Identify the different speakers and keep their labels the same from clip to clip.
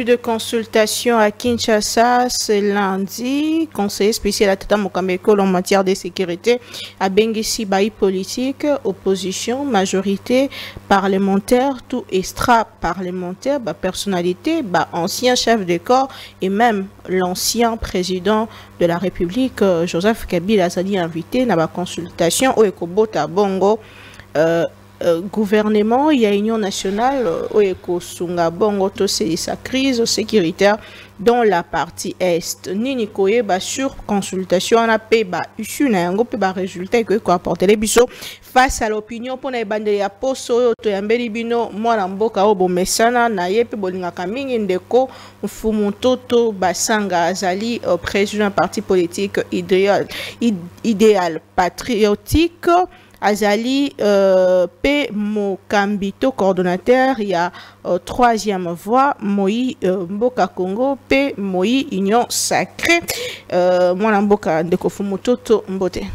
Speaker 1: De consultation à Kinshasa ce lundi, conseiller spécial à Tata Mokameko en matière de sécurité à Bengisi Baï politique, opposition, majorité parlementaire, tout extra-parlementaire, personnalité, ancien chef de corps et même l'ancien président de la République, Joseph Kabila, a dit invité dans la consultation au Ekobota Bongo. Gouvernement, il y a Union nationale au Sunga Bongo to sa crise sécuritaire dans la partie est. Nini koye sur consultation on a payé issue na yango pe résultat que ko apporter les biso face à l'opinion pour na bande ya poso to yambeli bino mwana mboka obo mesana na yepe bolinga kamingi ndeko mfumu toto basanga azali président parti politique idéal patriotique Azali P. Mokambito, coordonnateur, il y a troisième voix, Moï Mboka Congo, P. Moï Union Sacrée, Mwana Mboka Ndeko Mototo Mbote.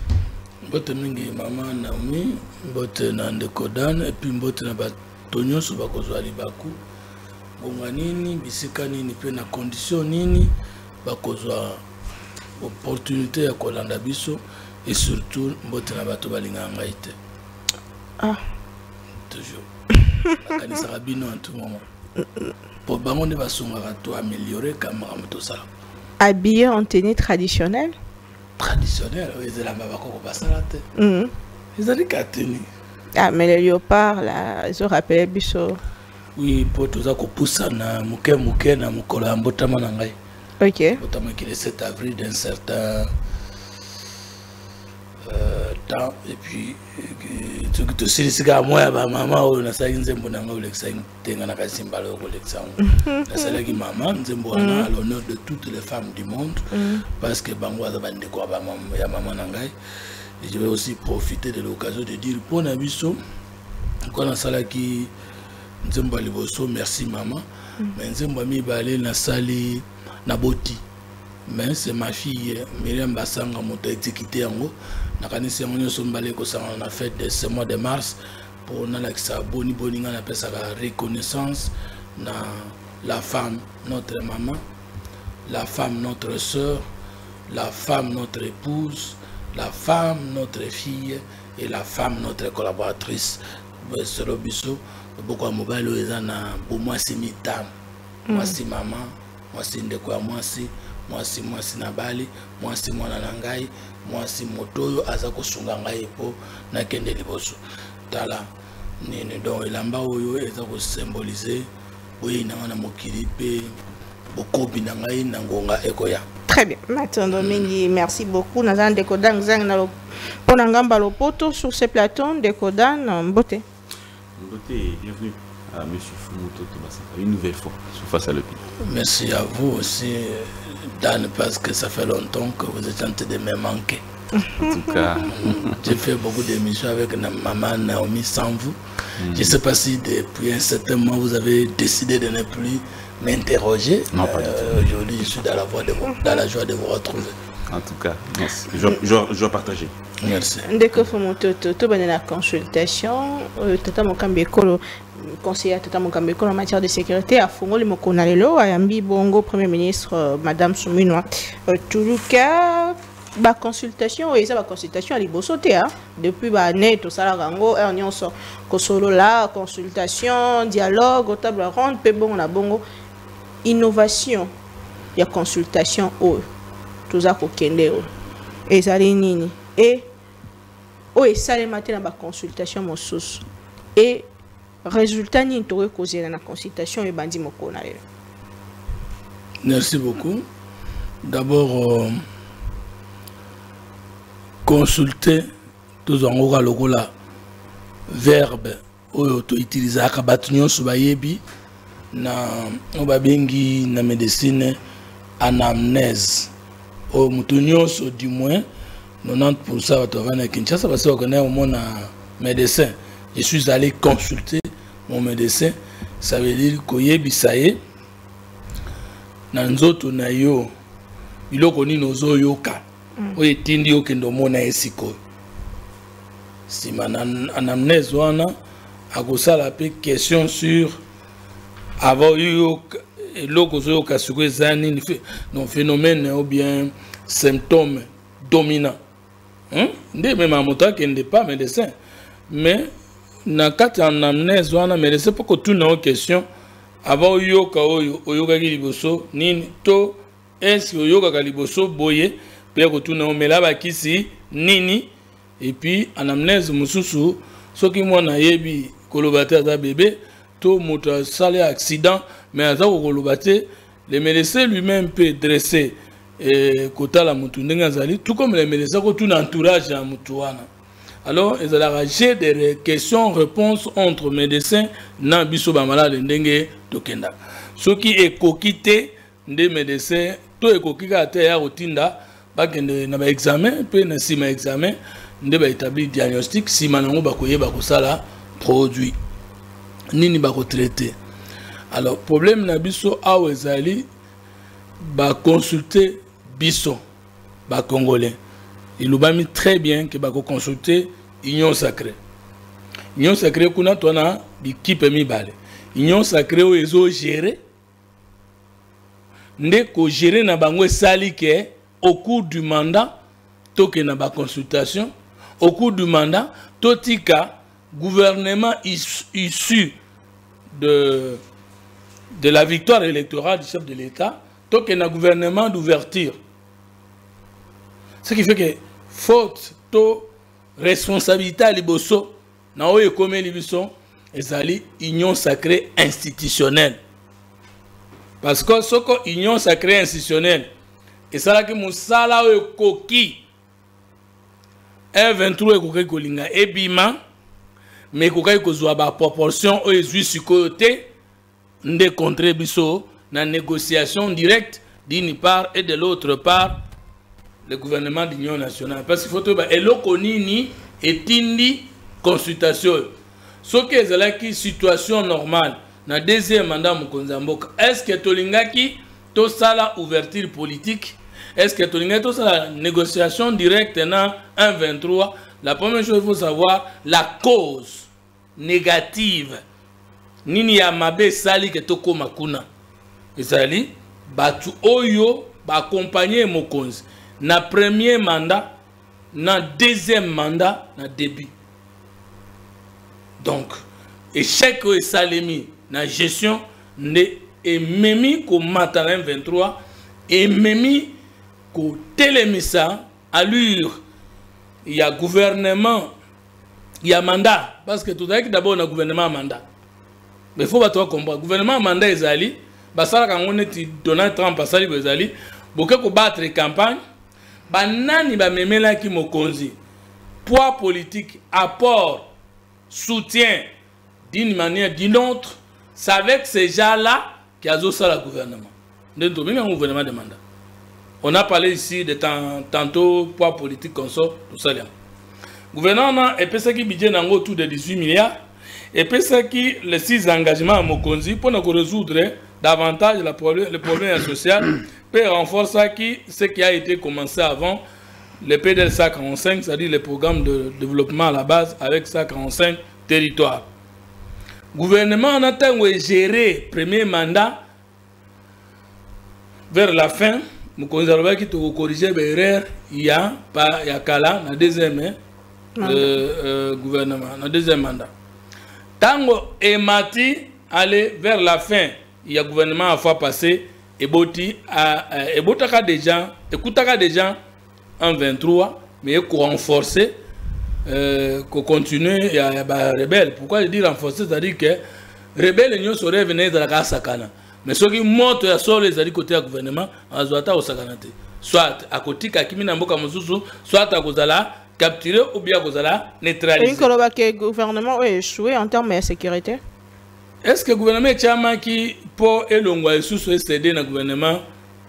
Speaker 2: Mbote mingi mama Naomi, Mbote na Ndeko Dan, et puis Mbote na Batonyo Subakozwa Libaku, Bonga nini, bisika nini, pe na condition nini, Bakozwa opportunité ya kolanda biso. Et surtout, mbote na bato balinga ngaite. Ah. Toujours. La kanisa rabino en tout moment. Pour bango de basonga to améliorer kamara moto ça.
Speaker 1: Habillé en tenue traditionnelle.
Speaker 2: Traditionnelle, oui, c'est la babako ko basalate. Ils ont dit qu'à tenue.
Speaker 1: Ah, mais le léopard là, ils ont rappelé biso.
Speaker 2: Oui, pour tout ça ko poussa na muke na mukolo mbotama na ngai.
Speaker 1: OK.
Speaker 2: Mbotama qui le 7 avril d'un certain temps et puis tu te sais c'est que moi maman on a ça une zembo na ngao leksa tenga na kasimba lo ko leksa na sala ki maman zembo ana à l'honneur de toutes les femmes du monde parce que bango za bande ko ba maman ya maman na ngai et je vais aussi profiter de l'occasion de dire pour na biso ko na sala ki zembo liboso merci maman mais zembo mi balé na sali na boti. Mais c'est ma fille Myriam Bassanga qui a exécuté en haut. Nous avons la fête de ce mois de mars pour la boni reconnaissance na la femme, notre maman, la femme, notre soeur, la femme, notre épouse, la femme, notre fille et la femme, notre collaboratrice. C'est le biseau. Beaucoup de mobile pour moi c'est mitam. Moi c'est maman, moi c'est ndeko, moi c'est Nabali, moi c'est mwana nangai, moi c'est motoyo azako sunga ngai po na kende liboso. Tala nini donc elamba oyo ezako symboliser boyi na mokili pe bokobi na ngai na ngonga ekoya.
Speaker 1: Très bien. Maintenant, merci beaucoup. Nous avons décodan pour ngamba lopoto sur ce plateau décodan Mbote.
Speaker 3: Mbote, bienvenue à monsieur Fumoto Tobasaka une nouvelle fois sur Face à l'Opinion.
Speaker 2: Merci à vous aussi Dan parce que ça fait longtemps que vous êtes en train de me manquer.
Speaker 3: En tout cas,
Speaker 2: j'ai fait beaucoup d'émissions avec maman Naomi sans vous. Je ne sais pas si depuis un certain moment vous avez décidé de ne plus m'interroger.
Speaker 3: Non, pas du tout.
Speaker 2: Aujourd'hui, je suis dans la joie de vous retrouver.
Speaker 3: En tout cas, merci. Je dois partager.
Speaker 2: Merci.
Speaker 1: Dès que vous montez la consultation, Tata Mokambeko, conseiller Tata Mokambeko en matière de sécurité, à Fongo, le Mokonalelo, à Yambi Bongo, Premier ministre, Madame Souminwa, Toulouka. La consultation, et ça, la consultation à Libosoté, depuis l'année, tout ça, on y sort solo là, consultation, dialogue, au table ronde, peu bon, on a bongo, innovation, il y a consultation, tout ça, qu'on kende, et ça, nini, et ça, les matins, la consultation, mon sous, et résultat, ni tout causé dans la consultation, et bandi moko na.
Speaker 2: Merci beaucoup. D'abord, consulter tous en aura le verbe ou utiliser à kabatunion subayebi na obabengi na médecine anamnèse au mutunyon so du moins 90% va trouver na Kinshasa parce qu'on est au moins médecin. Je suis allé consulter mon médecin, ça veut dire koyebi saye na nzoto na yo biloko nini ozoyoka oyo etindi okende omona ye sikoyo nsima na anamnese wana akosala mpe question sur ava oyoka eloko ozoyoka sikoyo eza nini non phénomène ou bien symptôme dominant nde mema moto akende pas médecin mais na kati ya anamnese wana médecin mpo kotuna o question ava oyoka oyo oyokaki liboso nini to eske oyokaka liboso boye mpe kotuna omela bakisi nini et puis anamnese mosusu soki mwana yebi koloba te aza bébé to moto asali accident mais aza kokoloba te le médecin lui-même peut dresser kotala mutu ndenge azali tout comme le médecin kotuna entourage ya mutu wana. Alors ezalaka j'ai des questions réponses entre médecins na biso ba malade ndenge tokenda soki ekoki te nde médecin to ekoki ka te ya kotinda bakende na ba examen pe na sima examen nde ba établir diagnostic sima nango bakoyeba kosala produit nini bako traiter. Alors problème na biso awa ezali ba consulter biso ba congolais il nous a mis très bien que bako consulter Union Sacrée. Union Sacrée kuna tona l'équipe mibale. Union Sacrée o ezo gérer nde ko gérer na bango sali ke au cours du mandat toke na ba consultation au cours du mandat totika gouvernement issu de la victoire électorale du chef de l'État toke na gouvernement d'ouverture. Ce qui fait que faute to responsabilité à liboso na oye comme liboso ezali union sacrée institutionnelle parce que soko union sacrée institutionnelle et ça là que musala oye koki M23 ekoki kolinga ebima mais kokai kozwa ba proportion oye zui sikoyote nde contre biso na négociation directe d'une part et de l'autre part le gouvernement de l'Union nationale. Parce qu'il faut que eloko nini etindi consultation. Ce qui est là qui situation normale na deuxième mandat Mokonzamboka. Est-ce que tolingaki to sala ouverture politique? Est-ce que tolingaki to sala négociation directe na 1-23? La première chose il faut savoir la cause négative. Nini ya mabe sali ke toko makuna. Ezali batu oyo ba accompagner Mokonzi. Na premier mandat, na deuxième mandat, na début. Donc, échec et salemi, na gestion, ne ememi ko matana 23, ememi ko télémissa, allure, il y a gouvernement, il y a mandat, parce que tout d'abord on a gouvernement mandat. Mais il faut pas toi comprendre, gouvernement mandat ezali, basala quand on est Donald Trump basali ezali, boke ko battre campagne. Banani ba memela ki mokonzi poids politique apport soutien d'une manière d'une autre c'est avec ces gens-là qui a ça le gouvernement un gouvernement de mandat. On a parlé ici de tantôt poids politique comme ça tout ça là gouvernement et puis ça qui budget nango autour de 18 milliards et puis ça qui les 6 engagements à mokonzi pour nous résoudre davantage le problème social peut renforcer ce qui a été commencé avant le PDL 145, c'est-à-dire le programme de développement à la base avec 145 territoires. Le gouvernement en a géré le premier mandat vers la fin. Nous avons qui corriger les erreurs il y a Kala dans le deuxième gouvernement, dans le deuxième mandat. Tango et Mati aller vers la fin. Il y a gouvernement à fois passé et botaka des gens écoutaka des gens en 23 mais qu'on renforcer qu'on continue il y a rebelle. Pourquoi je dis renforcer, c'est-à-dire que rebelle nous serait venir dans la sakana mais ceux qui montent à sol les alliés côté gouvernement azwata au sakanate soit à côté kakimi na mboka mususu soit à kozala capturer ou bien kozala neutraliser.
Speaker 1: Et que le gouvernement a échoué en termes de sécurité.
Speaker 2: Est-ce que le gouvernement est qui pour elongwa sous cédé dans le gouvernement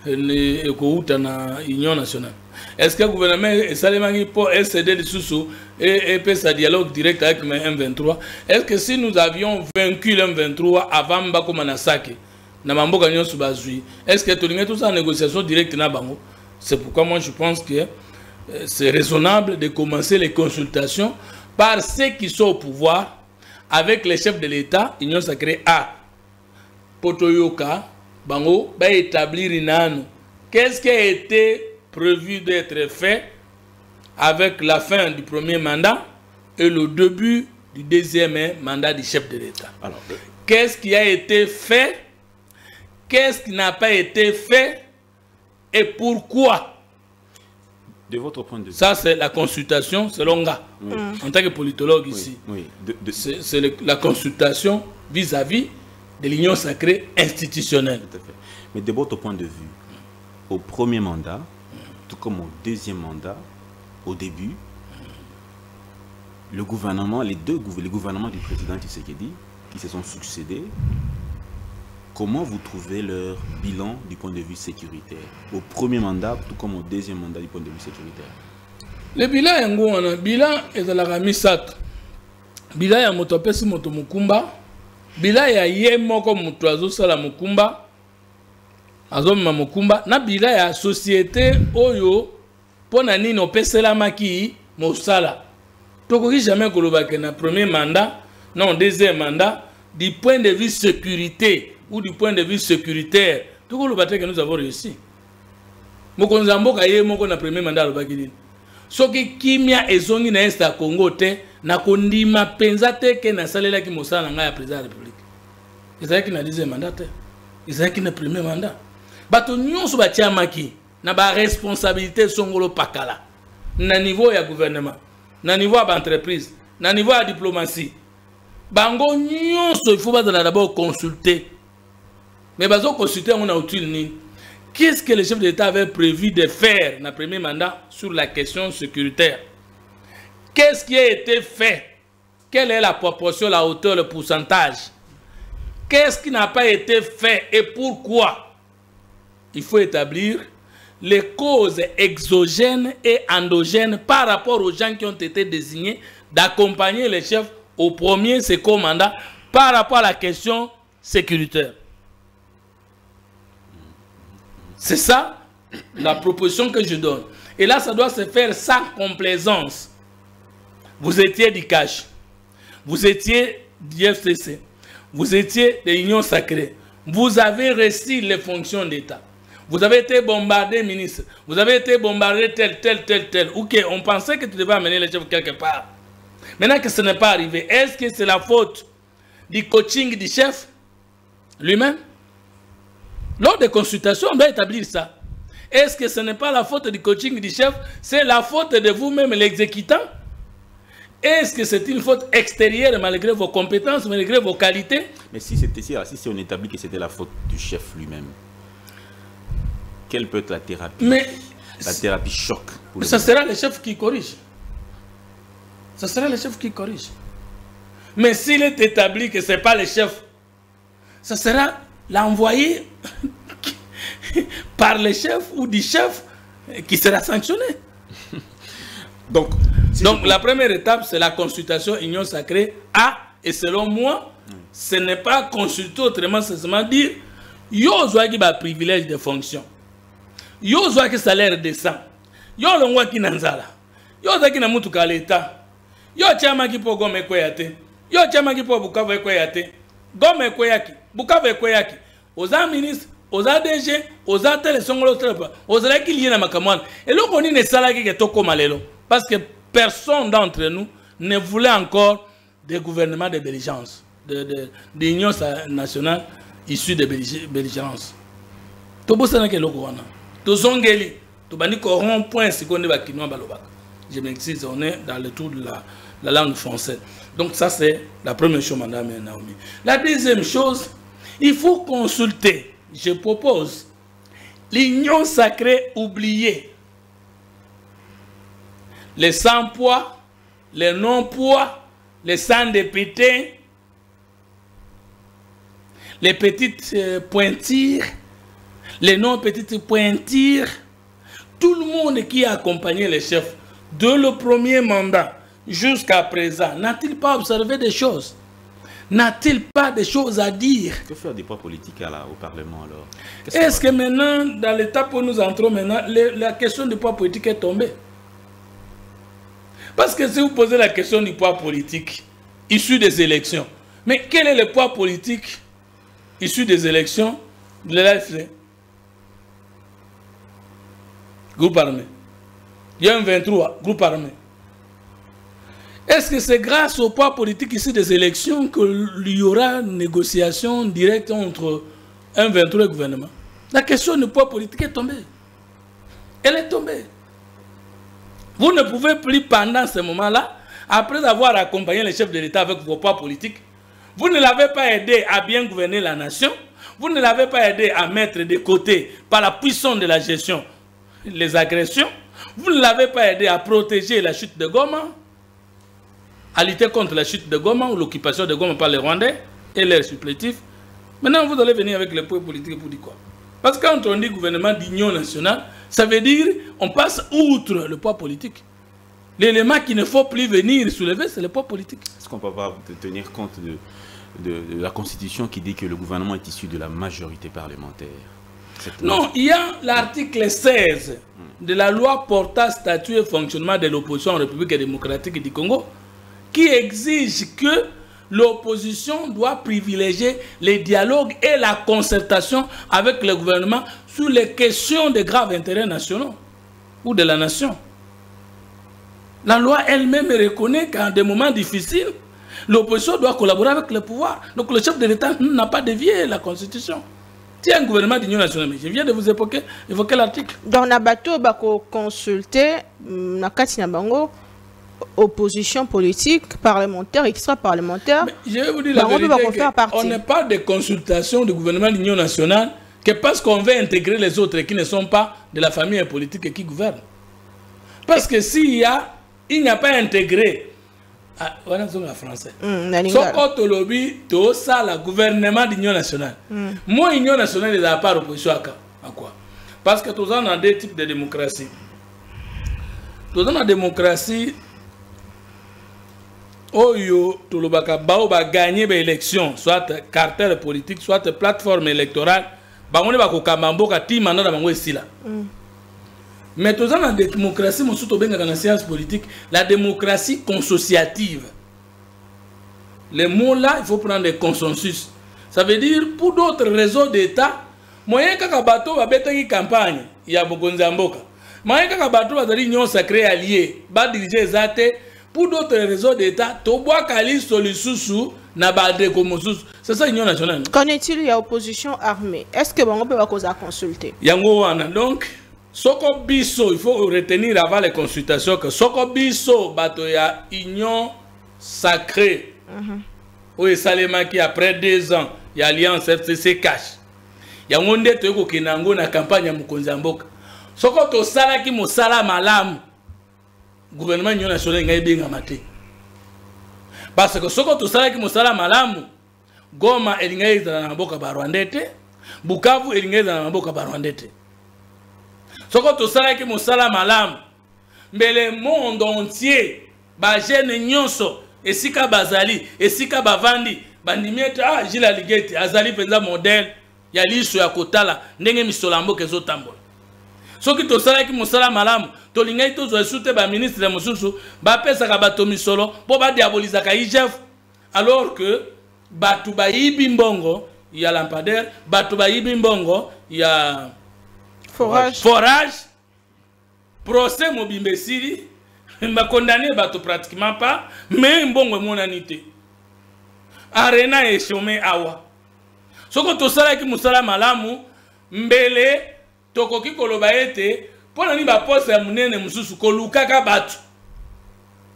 Speaker 2: na Union nationale? Est-ce que le gouvernement est seulement pour cédé sous et peut sa dialogue direct avec le M23? Est-ce que si nous avions vaincu le M23 avant Mbako Manasake, na mamboka nyon subazui, est-ce que tout ça négociation directe na bango? C'est pourquoi moi je pense que c'est raisonnable de commencer les consultations par ceux qui sont au pouvoir avec les chefs de l'État, Union Sacrée A. Potoyoka, Bango, va établir une année. Qu'est-ce qui a été prévu d'être fait avec la fin du premier mandat et le début du deuxième mandat du chef de l'État? Alors, qu'est-ce qui a été fait? Qu'est-ce qui n'a pas été fait? Et pourquoi?
Speaker 3: De votre point de vue.
Speaker 2: Ça, c'est la consultation selon Nga. Oui. En tant que politologue ici.
Speaker 3: Oui.
Speaker 2: C'est la consultation vis-à-vis de l'Union Sacrée institutionnelle.
Speaker 3: Tout à fait. Mais de votre point de vue, au premier mandat, tout comme au deuxième mandat, au début, le gouvernement, les gouvernements du président Tshisekedi qui se sont succédés, comment vous trouvez leur bilan du point de vue sécuritaire? Au premier mandat, tout comme au deuxième mandat du point de vue sécuritaire.
Speaker 2: Le bilan est un bilan est la ramisat. Bilan ya moto pesi moto mukumba. Bilan ya yemo comme moto azo sala mukumba. Azo ma mukumba. Na bilan ya société oyo pona nini opesela maki mosala. Tokoki jamais koloba ke na premier mandat, non deuxième mandat, du point de vue sécurité ou du point de vue sécuritaire, tout le bataille que nous avons réussi. Mokonzambo kaye moko na premier mandat alobaki. Soki kimia ezongi na est à Congo te na kondima penza te ke na salela ki mosala nga ya président de la République. Ezaki na deuxième mandat te. Ezaki na premier mandat. Bato nyonso batiamaki na ba responsabilité songolo pakala. Na niveau ya gouvernement, na niveau ya entreprise, na niveau ya diplomatie. Bango nyonso il faut d'abord consulter. Mais bazo consulter on a utile. Qu'est-ce que le chef de l'État avait prévu de faire dans le premier mandat sur la question sécuritaire? Qu'est-ce qui a été fait? Quelle est la proportion, la hauteur, le pourcentage? Qu'est-ce qui n'a pas été fait et pourquoi? Il faut établir les causes exogènes et endogènes par rapport aux gens qui ont été désignés d'accompagner les chefs au premier second mandat par rapport à la question sécuritaire. C'est ça la proposition que je donne. Et là, ça doit se faire sans complaisance. Vous étiez du CACH, vous étiez du FCC, vous étiez de l'Union Sacrée, vous avez reçu les fonctions d'État. Vous avez été bombardé, ministre. Vous avez été bombardé tel. Ok, on pensait que tu devais amener les chefs quelque part. Maintenant que ce n'est pas arrivé, est-ce que c'est la faute du coaching du chef lui-même? Lors des consultations, on doit établir ça. Est-ce que ce n'est pas la faute du coaching du chef? C'est la faute de vous-même, l'exécutant? Est-ce que c'est une faute extérieure malgré vos compétences, malgré vos qualités? Mais
Speaker 3: si on établit que c'était la faute du chef lui-même, quelle peut être la thérapie? La thérapie choc.
Speaker 2: Ça sera le chef qui corrige. Ça sera le chef qui corrige. Mais s'il est établi que ce n'est pas le chef, ça sera l'envoyé par le chef ou du chef qui sera sanctionné. Donc la première étape, c'est la consultation Union Sacrée A. Et selon moi, ce n'est pas consulter autrement, c'est seulement dire yo qui a privilège de fonction. Yo qui salaire décent. Yo longwa ki nanzala. Yo qui na mutu ka l'État. Yo chama ki po gome kweyate. Yo chama ki po Bukavu kweyate. Gome kweyaki. Bukavu kweyaki. Oza ministre, oza DG, oza tele songolo trepa. Oza ki lié na makamwana. Et là on ne sala ki toko malelo parce que personne d'entre nous ne voulait encore des gouvernements de belligérance, de l'Union nationale issue de belligérance. Tobo sana ke loko wana. Tozongeli, tobani ko rond point seconde ba kinwa balobaka. Je m'excuse, on est dans le tour de la langue française. Donc ça c'est la première chose, madame Naomi. La deuxième chose, il faut consulter, je propose, l'Union Sacrée oubliée. Les sans-poids, les non-poids, les sans-députés, les petites pointures, les non-petites pointures, tout le monde qui a accompagné les chefs de le premier mandat jusqu'à présent, n'a-t-il pas observé des choses? n'a-t-il pas des choses à dire?
Speaker 3: Que faire des poids politiques au Parlement alors?
Speaker 2: Est-ce que maintenant, dans l'étape où nous entrons maintenant, la question du poids politique est tombée? Parce que si vous posez la question du poids politique issu des élections, mais quel est le poids politique issu des élections de l'AFC? Groupe armé. Il y a un 23, groupe armé. Est-ce que c'est grâce au poids politique issu des élections qu'il y aura une négociation directe entre un 23 et le gouvernement? La question du poids politique est tombée. Elle est tombée. Vous ne pouvez plus, pendant ce moment-là, après avoir accompagné les chefs de l'État avec vos poids politiques, vous ne l'avez pas aidé à bien gouverner la nation, vous ne l'avez pas aidé à mettre de côté, par la puissance de la gestion, les agressions, vous ne l'avez pas aidé à protéger la chute de Goma, à lutter contre la chute de Goma ou l'occupation de Goma par les Rwandais et leurs supplétifs. Maintenant, vous allez venir avec les poids politiques pour dire quoi? Parce que quand on dit gouvernement d'union nationale, ça veut dire on passe outre le poids politique. L'élément qu'il ne faut plus venir soulever, c'est le poids politique.
Speaker 3: Est-ce qu'on ne peut pas tenir compte de la Constitution qui dit que le gouvernement est issu de la majorité parlementaire?
Speaker 2: Non, il y a l'article 16 de la loi portant statut et fonctionnement de l'opposition en République démocratique du Congo qui exige que l'opposition doit privilégier les dialogues et la concertation avec le gouvernement sur les questions de graves intérêts nationaux ou de la nation. La loi elle-même reconnaît qu'en des moments difficiles, l'opposition doit collaborer avec le pouvoir. Donc le chef de l'État n'a pas dévié la Constitution. C'est un gouvernement d'union nationale. Mais je viens de vous évoquer l'article.
Speaker 1: Dans Nabato, il faut consulter Bango, opposition politique, parlementaire, extra-parlementaire.
Speaker 2: Je vais vous dire la vérité, on n'est pas de consultation du gouvernement d'union nationale que parce qu'on veut intégrer les autres qui ne sont pas de la famille politique et qui gouvernent. Parce que il n'y a pas intégré, voilà le français. Soko lobby to ça le gouvernement d'union nationale. Moi union nationale il n'a pas opposition à quoi? Parce que tous on a deux types de démocratie. Tous on a démocratie oyo to le baka bao ba gagner ba élection, soit cartel politique, soit plateforme électorale, ba on ba ko kamambo ka ti manana bango esila. Mais tous dans la démocratie, dans la science politique, la démocratie consociative. Les mots là, il faut prendre des consensus. Ça veut dire, pour d'autres réseaux d'État, moyen kakabato va bêter une campagne, il y a beaucoup de zamboka. Moyen kakabato va dire union sacrée alliée, va diriger zate. Pour d'autres réseaux d'État, toboa kali solisusu na bade komosusu. C'est ça l'union nationale.
Speaker 1: Qu'en est-il, il y a opposition armée? Est-ce que on peut consulter?
Speaker 2: Yango wana donc. Soko biso, il faut retenir avant les consultations que Soko biso bato ya union sacrée. Oui, Salema qui après 2 ans, il y a alliance FCC cash. Il y a un monde qui est en na campagne à Mukonzamboka. Soko to sala ki mo sala malam. Gouvernement union nationale ngai benga maté. Parce que Soko to sala ki mo sala malam. Goma elingai na mboka ba Rwandete, Bukavu elingai na mboka ba Rwandete. Soko to sala ki mosala malam mbele monde entier ba jeune nyonso esika bazali esika bavandi bandimete Gila Ligeti azali penza modèle ya liso ya kotala ndenge misolambo kezo tambola. Soki to sala ki mosala malam to lingai to zo sute ba ministre mosusu ba pesa ka bato misolo po ba diaboliza ka IGF alors que batu ba yibi mbongo ya lampadaire batu ba yibi mbongo ya forage, procès Mobimbe Siri, m'a condamné bateau pratiquement pas, mais bon mon anité. Arena et chômé awa. Soko to sala ki musala malamu, mbele tokoki koloba ete, pona ni ba poste ya munene mususu koluka ka batu.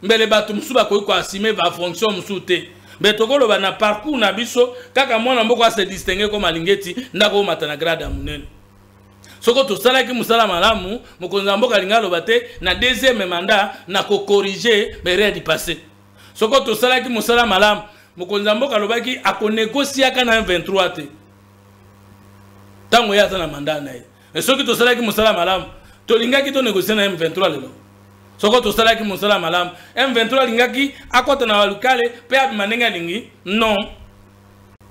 Speaker 2: Mbele batu musu ba ko assumer ba fonction musute. Mais tokoloba na parcours na biso kaka mwana mboko se distinguer comme alingeti ndako matana grade ya munene. Soko to sala ki musala malamu Mukonzamboka lingalo bate na deuxième mandat na ko corriger bere di passé. Soko to sala ki musala malamu Mukonzamboka lobaki ako négocier ka na 23 te. Tango ya na mandat na ye. Et soki to sala ki musala malamu to lingaki to négocier na M23 lelo. Soko to sala ki musala malamu M23 lingaki akota na walukale pe abimanenga lingi non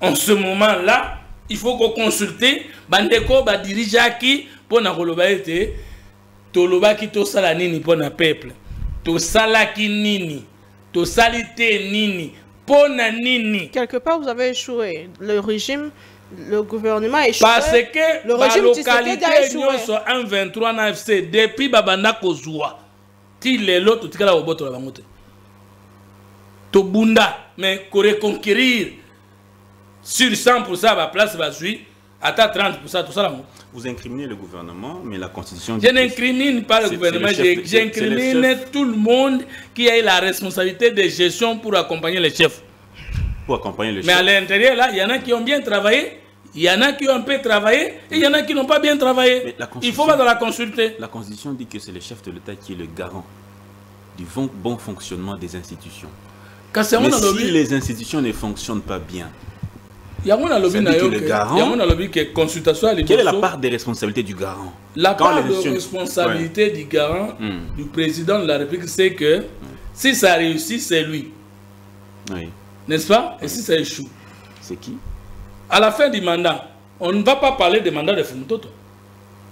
Speaker 2: en ce moment-là, il faut qu'on consulte bandeko ba dirigeant qui pour na koloba ete to loba ki to sala nini pour na peuple to sala ki nini to salite nini pour na nini.
Speaker 1: Quelque part vous avez échoué, le régime, le gouvernement a échoué.
Speaker 2: Parce que
Speaker 1: le
Speaker 2: la
Speaker 1: régime
Speaker 2: localité
Speaker 1: a échoué.
Speaker 2: sur 123 na FC depuis babanda kozwa ti lelo to tikala oboto la bangote to bunda mais ko reconquérir sur 100% à la place basui à 30% tout ça là.
Speaker 3: Vous incriminez le gouvernement, mais la Constitution...
Speaker 2: Je n'incrimine pas le gouvernement, j'incrimine tout le monde qui a eu la responsabilité de gestion pour accompagner les chefs.
Speaker 3: Pour accompagner les chefs.
Speaker 2: Mais à l'intérieur, là, il y en a qui ont bien travaillé, il y en a qui ont un peu travaillé, et il y en a qui n'ont pas bien travaillé. Il faut pas la consulter.
Speaker 3: La Constitution dit que c'est le chef de l'État qui est le garant du bon fonctionnement des institutions. Mais si les institutions ne fonctionnent pas bien,
Speaker 2: il y a un lobby qui est consultation.
Speaker 3: Quelle est la part des responsabilités du garant?
Speaker 2: La part de responsabilité du garant, du président de la République, c'est que si ça réussit, c'est lui.
Speaker 3: Oui.
Speaker 2: N'est-ce pas? Et si ça échoue?
Speaker 3: C'est qui?
Speaker 2: À la fin du mandat, on ne va pas parler du mandat de Fumutoto.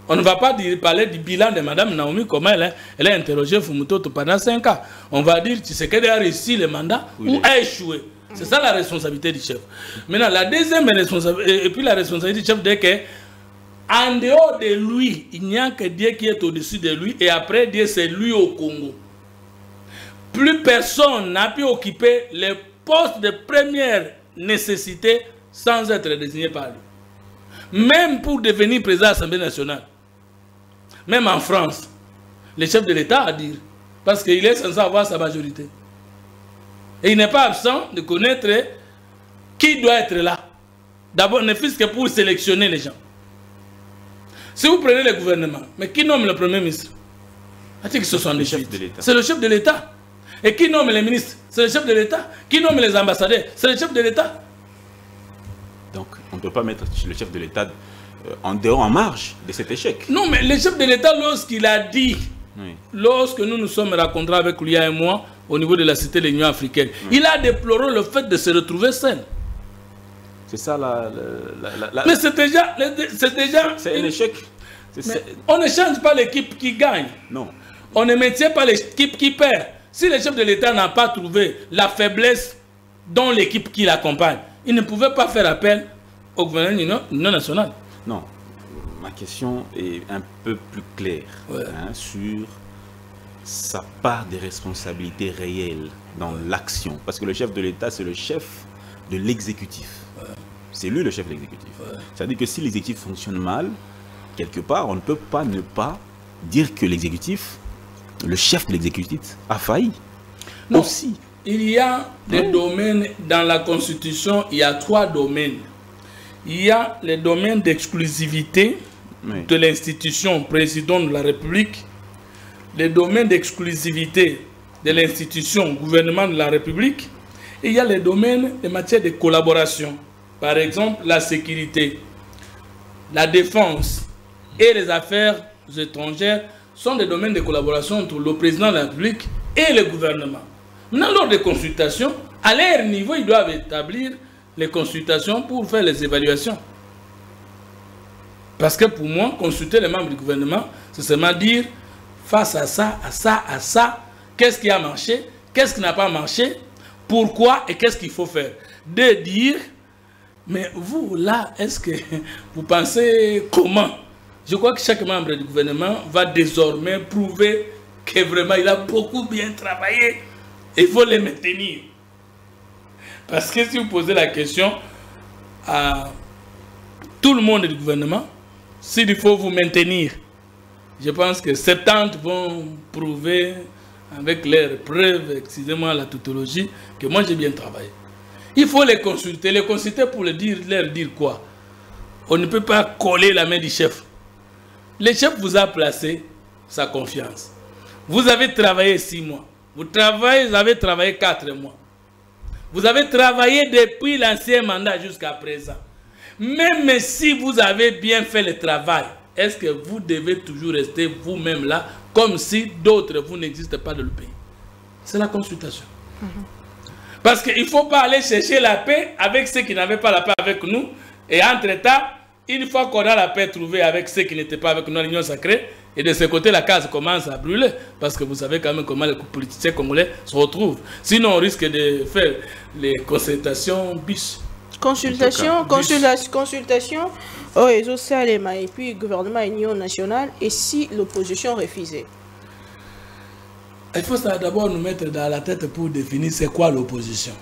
Speaker 2: On ne va pas parler du bilan de Mme Naomi, comment elle a interrogé Fumutoto pendant 5 ans. On va dire Tshisekedi a réussi le mandat ou a échoué. C'est ça la responsabilité du chef. Maintenant, la deuxième responsabilité, et puis la responsabilité du chef, c'est que en dehors de lui, il n'y a que Dieu qui est au-dessus de lui, et après Dieu, c'est lui au Congo. Plus personne n'a pu occuper les postes de première nécessité sans être désigné par lui. Même pour devenir président de l'Assemblée nationale, même en France, le chef de l'État a dit, parce qu'il est censé avoir sa majorité. Et il n'est pas absent de connaître qui doit être là. D'abord, ne fût-ce que pour sélectionner les gens. Si vous prenez le gouvernement, mais qui nomme le Premier ministre? C'est le chef de l'État. Et qui nomme les ministres? C'est le chef de l'État. Qui nomme les ambassadeurs? C'est le chef de l'État.
Speaker 3: Donc, on ne peut pas mettre le chef de l'État en dehors, en marge de cet échec.
Speaker 2: Non, mais le chef de l'État, lorsqu'il a dit, lorsque nous nous sommes rencontrés avec lui et moi, au niveau de la cité de l'Union africaine, il a déploré le fait de se retrouver seul.
Speaker 3: C'est ça
Speaker 2: Mais c'est déjà...
Speaker 3: C'est un échec.
Speaker 2: On ne change pas l'équipe qui gagne.
Speaker 3: Non.
Speaker 2: On ne maintient pas l'équipe qui perd. Si le chef de l'État n'a pas trouvé la faiblesse dans l'équipe qui l'accompagne, il ne pouvait pas faire appel au gouvernement non national.
Speaker 3: Non. Ma question est un peu plus claire sur sa part de responsabilité réelle dans l'action. Parce que le chef de l'État, c'est le chef de l'exécutif. C'est lui le chef de l'exécutif. C'est-à-dire que si l'exécutif fonctionne mal, quelque part, on ne peut pas ne pas dire que l'exécutif, le chef de l'exécutif, a failli.
Speaker 2: Non, aussi. Il y a des domaines dans la Constitution, il y a 3 domaines. Il y a les domaines d'exclusivité de l'institution président de la République, les domaines d'exclusivité de l'institution gouvernement de la République, et il y a les domaines de matière de collaboration. Par exemple, la sécurité, la défense et les affaires étrangères sont des domaines de collaboration entre le président de la République et le gouvernement. Maintenant, lors des consultations, à leur niveau, ils doivent établir les consultations pour faire les évaluations. Parce que pour moi, consulter les membres du gouvernement, c'est seulement dire, face à ça, à ça, à ça, qu'est-ce qui a marché, qu'est-ce qui n'a pas marché, pourquoi et qu'est-ce qu'il faut faire. De dire, mais vous, là, est-ce que vous pensez comment? Je crois que chaque membre du gouvernement va désormais prouver que vraiment il a beaucoup bien travaillé et il faut les maintenir. Parce que si vous posez la question à tout le monde du gouvernement, s'il faut vous maintenir, je pense que 70 vont prouver avec leurs preuves, excusez-moi la tautologie, que moi j'ai bien travaillé. Il faut les consulter pour leur dire quoi? On ne peut pas coller la main du chef. Le chef vous a placé sa confiance. Vous avez travaillé 6 mois. Vous avez travaillé 4 mois. Vous avez travaillé depuis l'ancien mandat jusqu'à présent. Même si vous avez bien fait le travail, est-ce que vous devez toujours rester vous-même là, comme si d'autres, vous n'existez pas dans le pays? C'est la consultation. Parce qu'il ne faut pas aller chercher la paix avec ceux qui n'avaient pas la paix avec nous. Et entre-temps, une fois qu'on a la paix trouvée avec ceux qui n'étaient pas avec nous à l'Union sacrée, et de ce côté, la case commence à brûler. Parce que vous savez quand même comment les politiciens congolais se retrouvent. Sinon, on risque de faire les consultations bis.
Speaker 1: Consultation, réseau Salema et puis gouvernement Union nationale, et si l'opposition refusait?
Speaker 2: Il faut d'abord nous mettre dans la tête pour définir c'est quoi l'opposition.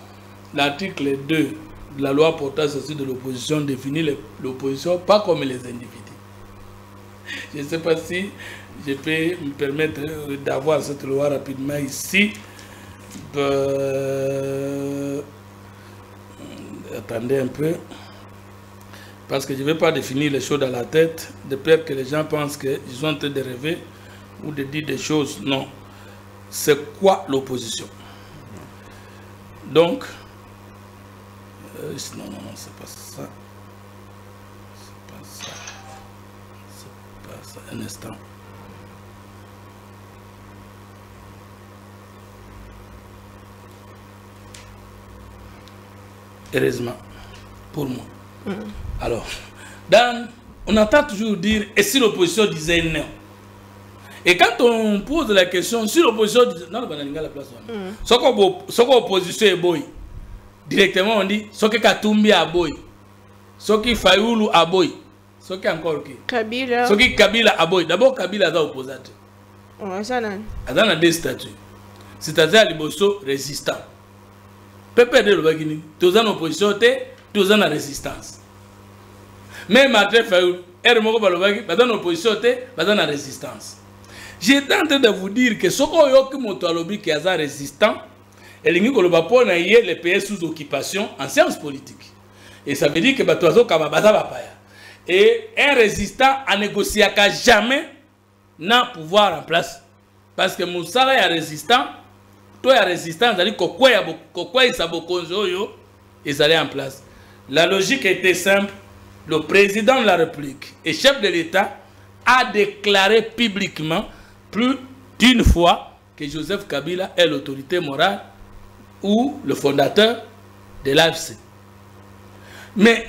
Speaker 2: L'article 2 de la loi portant ceci de l'opposition définit l'opposition pas comme les individus. Je ne sais pas si je peux me permettre d'avoir cette loi rapidement ici. Attendez un peu. Parce que je ne vais pas définir les choses dans la tête, de peur que les gens pensent qu'ils sont en train de rêver ou de dire des choses. Non. C'est quoi l'opposition? Donc, non, c'est pas ça. C'est pas ça. C'est pas ça. Un instant. Heureusement, pour moi. Alors, on entend toujours dire, et si l'opposition disait non? Et quand on pose la question, si l'opposition disait non, la place, ce que l'opposition est boy, directement on dit, ce que Katumbi a boy, ce que Fayoulou a boy, ce qui encore qui
Speaker 1: Kabila.
Speaker 2: Ce qui Kabila a boy. D'abord, Kabila a opposé.
Speaker 1: Ça
Speaker 2: a deux statuts. C'est-à-dire l'Iboso résistant. PPD le Bagini, tous en opposition, tous en résistance. Même Martin Fayoulou, Hermoko Balobagi, pas en opposition, pas en résistance. J'étais en train de vous dire que ce qu'on Motolobi qui est résistant, et les pays sous occupation en sciences politiques. Et ça veut dire que et un résistant a négocié jamais n'a pouvoir en place. Parce que Moussala est résistant, toi est résistant, c'est-à-dire que ils allaient en place. La logique était simple. Le président de la République et chef de l'État a déclaré publiquement plus d'une fois que Joseph Kabila est l'autorité morale ou le fondateur de l'AFC. Mais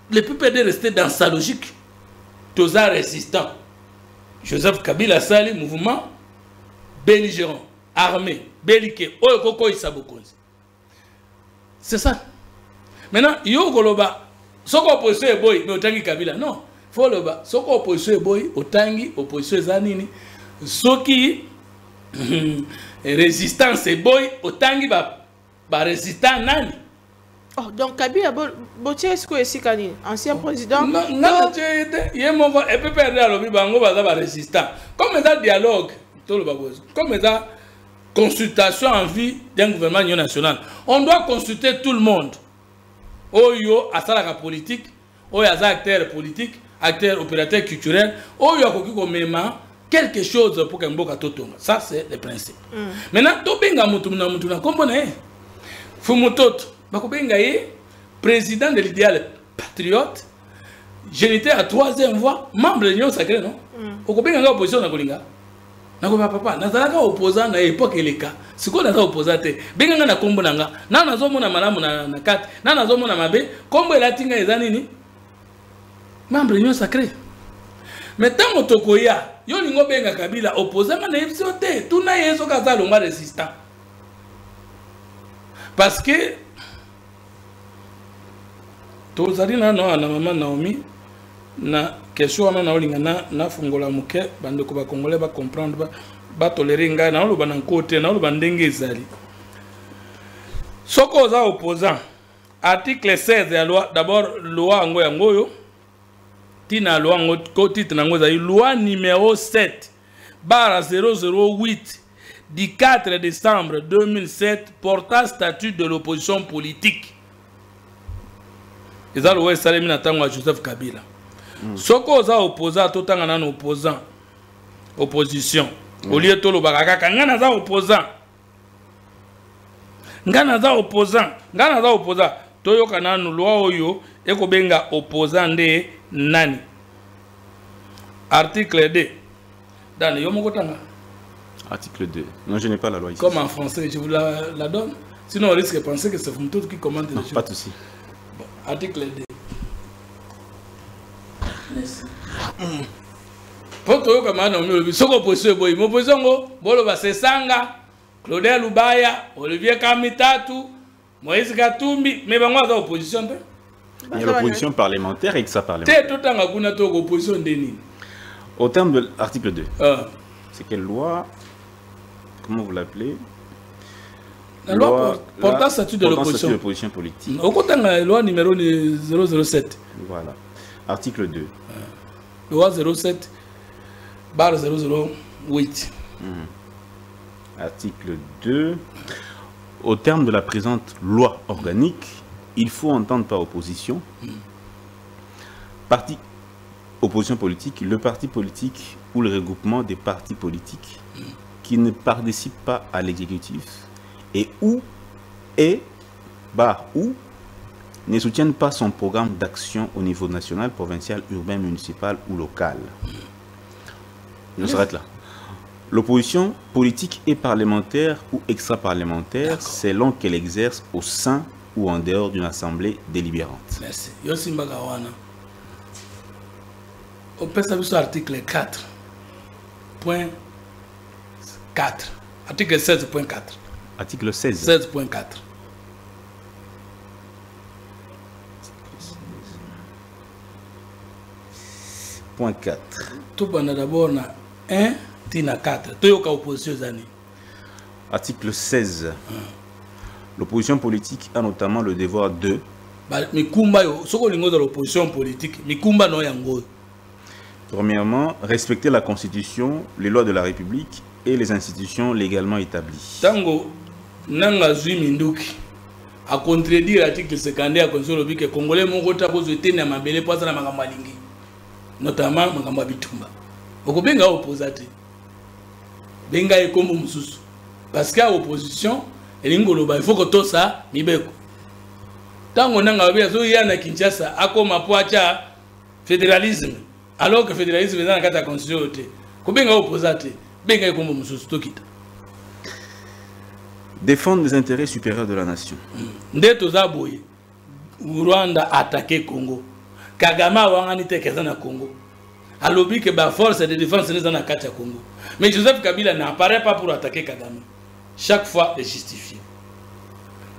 Speaker 2: le PPD restait dans sa logique. Tous résistants. Joseph Kabila a le mouvement belligérant, armé, belliqué. C'est ça. Maintenant, Yogoloba, ce qu'on opposition est boy, mais autant Kabila. Non. Faut le bas. Ce qu'on opposition est boy, autant opposition est zanini. Ce qui résistance est boy, autant résistant nani.
Speaker 1: Oh, donc Kabila, est-ce que c'est ancien président?
Speaker 2: Non, non, il y a mon et peut perdre le bibango va résistant. Comme ça dialogue, comme ça consultation en vie d'un gouvernement national. On doit consulter tout le monde. Oyo asala politique, oyo asa acteur politique, acteur opérateur culturel, oyo akoki ko mema quelque chose pour que mboka totonga. Ça c'est le principe. Maintenant to benga mutu na kombo na ye. Fumutoto bakobenga ye président de l'idéal patriote. Je n'étais à troisième voie, membre de l'Union sacrée, non? Okobenga nga opposition na kolinga. Nako papa, nazalaka opposant na époque eleka. Siko naza opposant te. Benga nga na kombo nanga. Na nazomona malamu na kati. Na nazomona mabe, kombo elatinga eza nini? Membre de l'Union sacrée. Mais tant tokoya, yo lingo benga Kabila opposant na yebisi te. Tuna yeso kaza longa résistant. Parce que tozali na maman Naomi na question wana na olinga na fungola muke bande ko ba congolais ba comprendre ba tolérer nga na loba na côté na loba ndenge ezali soko za opposant article 16 ya loi d'abord loi ngo ya ngoyo tina loi ngo ko titre na ngo za loi numéro 7/008 du 4 décembre 2007 portant statut de l'opposition politique. Ils ont salé na tango Joseph Kabila. Soko za opposant totanga na opposant opposition. Au lieu de lo bakaka ngana za opposant. Ngana za opposant. Toyoka na loi oyo ekobenga opposant nde nani. Article 2. Dan yo moko tanga.
Speaker 3: Article 2. Non, je n'ai pas la loi ici.
Speaker 2: Comme en français, je vous la donne. Sinon, on risque de penser que c'est Fumutoto qui commande les choses.
Speaker 3: Pas de souci.
Speaker 2: Bon, article 2. Merci. Poto kama na mimi soko opposition boy mo opposition ngo bolo ba Sesanga Claude Lubaya Olivier Kamitatu Moïse Katumbi mais bango za opposition te
Speaker 3: Il y a l'opposition parlementaire et extra-parlementaire.
Speaker 2: te totanga kuna to opposition ndeni.
Speaker 3: Au terme de l'article 2,
Speaker 2: Ah,
Speaker 3: c'est quelle loi? Comment vous l'appelez?
Speaker 2: la loi portant statut de l'opposition
Speaker 3: politique.
Speaker 2: au kotanga loi numéro 007.
Speaker 3: Voilà. Article 2.
Speaker 2: Loi 07 barre 008.
Speaker 3: Article 2. Au terme de la présente loi organique, il faut entendre par opposition, parti, opposition politique, le parti politique ou le regroupement des partis politiques qui ne participent pas à l'exécutif et ou ne soutiennent pas son programme d'action au niveau national, provincial, urbain, municipal ou local. On s'arrête là. L'opposition politique et parlementaire ou extra-parlementaire selon qu'elle exerce au sein ou en dehors d'une assemblée délibérante.
Speaker 2: Merci. Yosi Mbagawana. On peut savoir sur l'article 4. Point 4. Article 16.4.
Speaker 3: Article 16.
Speaker 2: 16.4.
Speaker 3: Point 4.
Speaker 2: Tout le monde d'abord na 1, tina 4. Tout le opposition zani.
Speaker 3: Article 16. L'opposition politique a notamment le devoir de...
Speaker 2: Mikumba yo, soko lingo de l'opposition politique, mikumba no yango.
Speaker 3: Premièrement, respecter la Constitution, les lois de la République et les institutions légalement établies.
Speaker 2: Tango nanga zui minduki a contredire l'article 50 à Constitution que Congolais moko ta ko zote na mabele poza na makambo alingi. Notamment makambo bitumba. Okobenga opposate. Benga ekombo mususu. Parce que l'opposition, il faut que tout ça, mibeko. Tant qu'on a un Kinshasa, à comme à fédéralisme, alors que le fédéralisme est dans la constitution. Comment opposé, bien comme
Speaker 3: défendre les intérêts supérieurs de la nation.
Speaker 2: Ndeto Zaboye, Rwanda attaqué Congo. Kagama wanganite kezana Congo. Alors que la force de défense est dans la Congo. Mais Joseph Kabila n'apparaît pas pour attaquer Kagame. Chaque fois est justifié.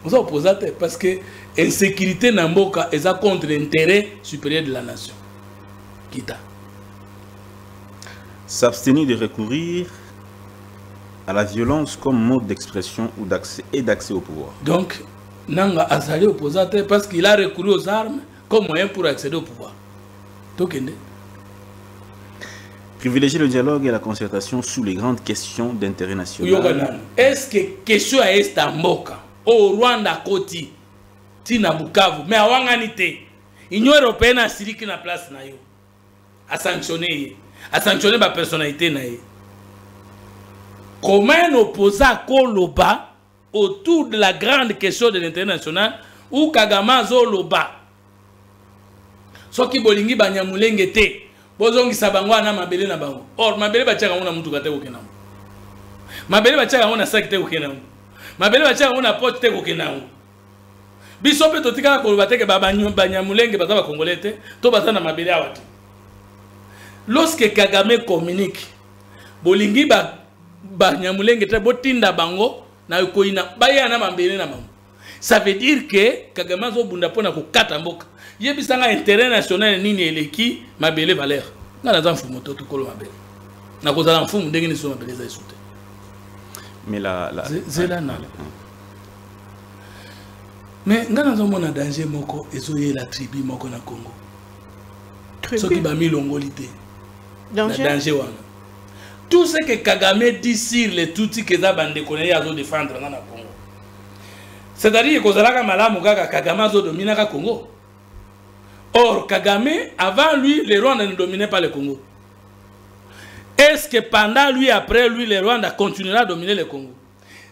Speaker 2: Vous opposez parce que l'insécurité Namboka est contre l'intérêt supérieur de la nation. Kita.
Speaker 3: S'abstenir de recourir à la violence comme mode d'expression ou d'accès au pouvoir.
Speaker 2: Donc, Nanga a salé opposé parce qu'il a recouru aux armes comme moyen pour accéder au pouvoir. Tokende.
Speaker 3: Privilégier le dialogue et la concertation sous les grandes questions d'intérêt national.
Speaker 2: Est-ce que question est Estamboka au Rwanda Koti Tina Bukavu mais à Wanganite l'Union européenne a siri na place na yo a sanctionner ma personnalité na yo. Comment un opposant Koloba autour de la grande question de l'intérêt national ou Kagama Zoloba soki bolingi banyamulenge te bozongi sabango na mabele na bango or mabele bachaka ngona mutu kate kokenamo mabele bachaka ngona sakite kokenamo mabele bachaka ngona pote te kokenamo biso pe totika ko bateke banyamulenge bazaba kongolete to bazana mabele awate. Lorsque Kagame communique bolingi banyamulenge te botinda bango na koina baya na mabele na bango, ça veut dire que Kagame zo bunda pona ko kata mboka yebisanga intérêt national nini eleki mabele valeur ngana za mfumo to kolo mabele na kozala mfumo ndenge ni so mabele za isute
Speaker 3: mais
Speaker 2: zela na mais ngana zo mona danger moko ezoye la tribu moko na Congo soki ba milongolité danger wana tout ce que Kagame dit sur les Tutsis que za bande connaît azo défendre na Congo, c'est-à-dire que kozalaka malamu kaka Kagame zo dominer ka Congo. Or, Kagame, avant lui, les Rwandais ne dominaient pas le Congo. Est-ce que pendant lui, après lui, les Rwandais continueront à dominer le Congo?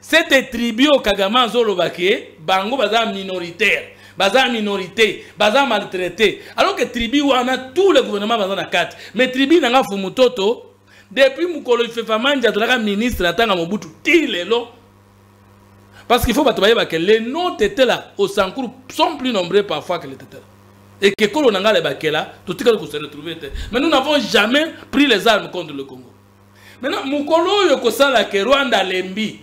Speaker 2: Cette tribu au Kagame Zolobake, Bango baza minoritaire, baza minorité, baza maltraité. Alors que tribu on a tout le gouvernement baza na 4. Mais tribu n'a pas Fumutoto, depuis Mukolo Ifefamanja, ministre, attend à Mobutu, tilelo. Parce qu'il faut pas que les noms tétés là, au Sankourou, sont plus nombreux parfois que les tétés là. Et que quand on a les bakela, tout ce qu'on se retrouve. Mais nous n'avons jamais pris les armes contre le Congo. Maintenant, Moukolo Yokosa la que Rwanda Lembi.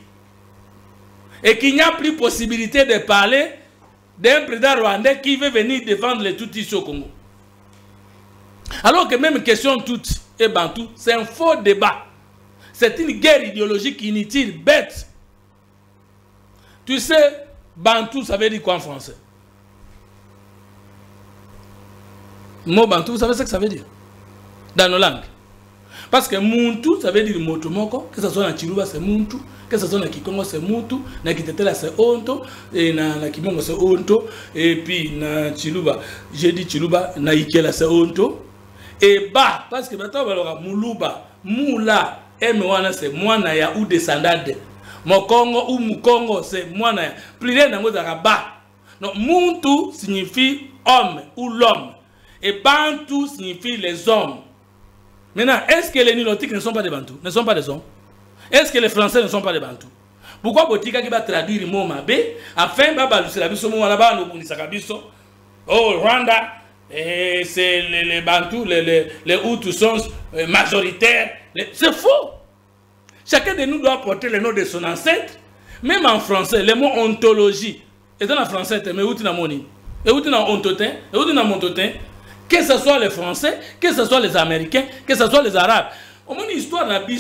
Speaker 2: Et qu'il n'y a plus possibilité de parler d'un président rwandais qui veut venir défendre les Tutsis au Congo. Alors que même question Tutsi et Bantu, c'est un faux débat. C'est une guerre idéologique inutile, bête. Tu sais, Bantu, ça veut dire quoi en français? Le mot Bantu, vous savez ce que ça veut dire? Dans nos langues. Parce que Muntu, ça veut dire Motomoko, que ce soit dans Chiluba, c'est Muntu, que ce soit dans Kikongo, c'est Muntu, dans Kitetela, c'est Onto, et dans Kimongo, c'est Onto, et puis dans Chiluba, j'ai dit Chiluba, dans Ikela, c'est Onto, et Ba, parce que maintenant, on va Muluba, Mula, M1, c'est Mwanaya ou descendant de Mokongo ou Mukongo, c'est Mwanaya. Plus rien dans Ba. Donc, Muntu signifie homme ou l'homme. Et Bantu signifie les hommes. Maintenant, est-ce que les Nilotiques ne sont pas des Bantous? Ne sont pas des hommes? Est-ce que les Français ne sont pas des Bantous? Pourquoi Botika qui va traduire le mot Mabé afin de la biso là-bas oh, Rwanda, c'est les Bantous, les Hutus sont majoritaires. C'est faux. Chacun de nous doit porter le nom de son ancêtre. Même en français, le mot ontologie. Et dans le français, mais où tu n'as moni? Et où tu n'as ontotin? Et où tu n'as montotin? Que ce soit les Français, que ce soit les Américains, que ce soit les Arabes. Au moins, l'histoire n'a pas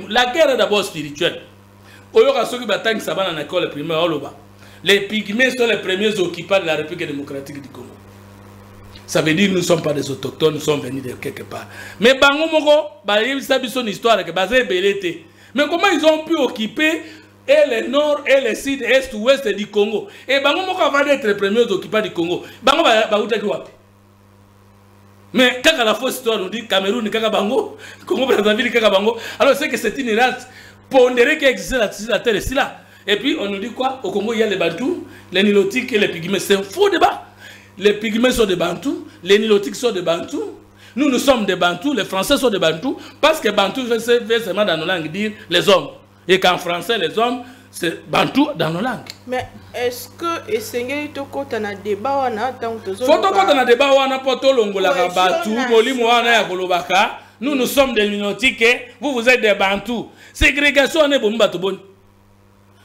Speaker 2: la guerre est d'abord spirituelle. Les Pygmées sont les premiers occupants de la République démocratique du Congo. Ça veut dire que nous ne sommes pas des autochtones, nous sommes venus de quelque part. Mais mais comment ils ont pu occuper et le nord, et le sud, est, ouest du Congo? Et Bango avant d'être les premiers occupants du Congo. Bango mais quand la fausse histoire nous dit Cameroun, Kakabango, Congo, Brazzaville, Kakabango, alors c'est que c'est une race pondérée qui existe sur la terre ici là. Et puis on nous dit quoi? Au Congo il y a les Bantous, les Nilotiques et les Pygmées. C'est un faux débat. Les Pygmées sont des Bantous, les Nilotiques sont des Bantous. Nous sommes des Bantous, les Français sont des Bantous, parce que Bantous veut seulement dans nos langues dire les hommes. Et qu'en français, les hommes, c'est Bantou dans nos langues. Mais est-ce que Essengeli Toko tana débat wana tant que Faut toko tana débat wana poto longola Bantou, molimo wana ya kolobaka. Nous sommes des Nilotiques, vous êtes des Bantous. Ségrégation n'est pas bonne.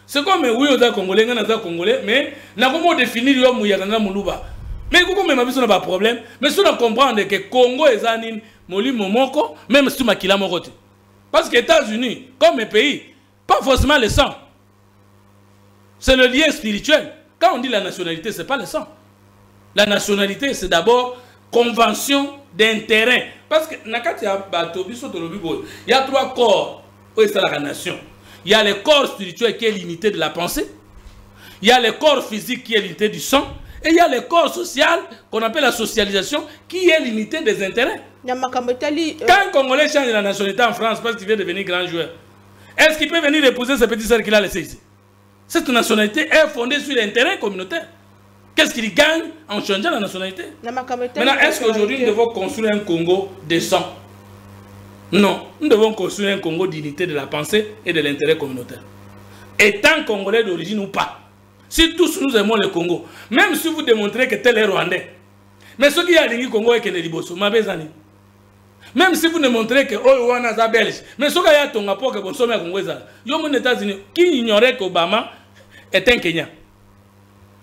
Speaker 2: C'est comme oui aux Congolais, Congolais, mais n'a comment définir l'homme Yaganga Muluba. Mais comment même abiso n'a pas problème. Mais si on comprend que Congo est anin molimo moko, même si makila mokoti. Parce que les États-Unis, comme un pays, pas forcément le sang. C'est le lien spirituel. Quand on dit la nationalité, ce n'est pas le sang. La nationalité, c'est d'abord convention d'intérêt. Parce que il y a 3 corps où est la nation. Il y a le corps spirituel qui est l'unité de la pensée. Il y a le corps physique qui est l'unité du sang. Et il y a le corps social qu'on appelle la socialisation qui est l'unité des intérêts. Quand un Congolais change la nationalité en France parce qu'il veut devenir grand joueur, est-ce qu'il peut venir épouser ce petit sœur qu'il a laissé ici? Cette nationalité est fondée sur l'intérêt communautaire. Qu'est-ce qu'il gagne en changeant la nationalité? Maintenant, est-ce qu'aujourd'hui nous devons construire un Congo décent? Non, nous devons construire un Congo d'unité de la pensée et de l'intérêt communautaire. Étant Congolais d'origine ou pas, si tous nous aimons le Congo, même si vous démontrez que tel est Rwandais, mais ceux qui ont dit Congo et Keneliboso, ma bezani. Même si vous ne montrez que Owana est belge, mais ceux qui ont dit que bon sommet Congo est aux États-Unis, qui ignorait qu'Obama est un Kenyan?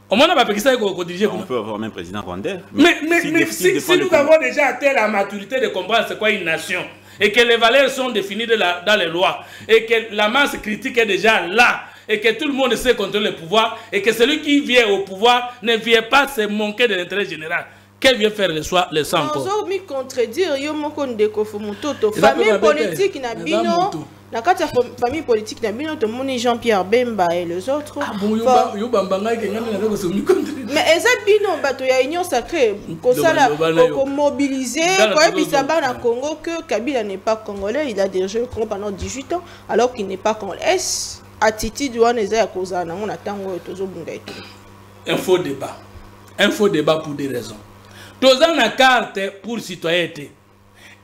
Speaker 2: On peut
Speaker 3: avoir même président rwandais.
Speaker 2: Mais si nous avons déjà atteint la maturité de comprendre c'est quoi une nation, et que les valeurs sont définies dans les lois, et que la masse critique est déjà là, et que tout le monde sait contrôler le pouvoir, et que celui qui vient au pouvoir ne vient pas se manquer de l'intérêt général. Qu'elle vient faire le sang encore?
Speaker 1: Nous avons contredire, famille politique n'a bino. La famille politique n'a bino, tout le monde Jean-Pierre Bemba et les autres. Ah bon, mais exact bino, bato ya union sacrée, mobiliser, dans Congo que Kabila n'est pas congolais, il a dirigé le Congo pendant 18 ans, alors qu'il n'est pas congolais. Est-ce attitude on est à cause on attend
Speaker 2: un faux débat. Un faux débat pour des raisons. Tous en carte pour citoyenneté.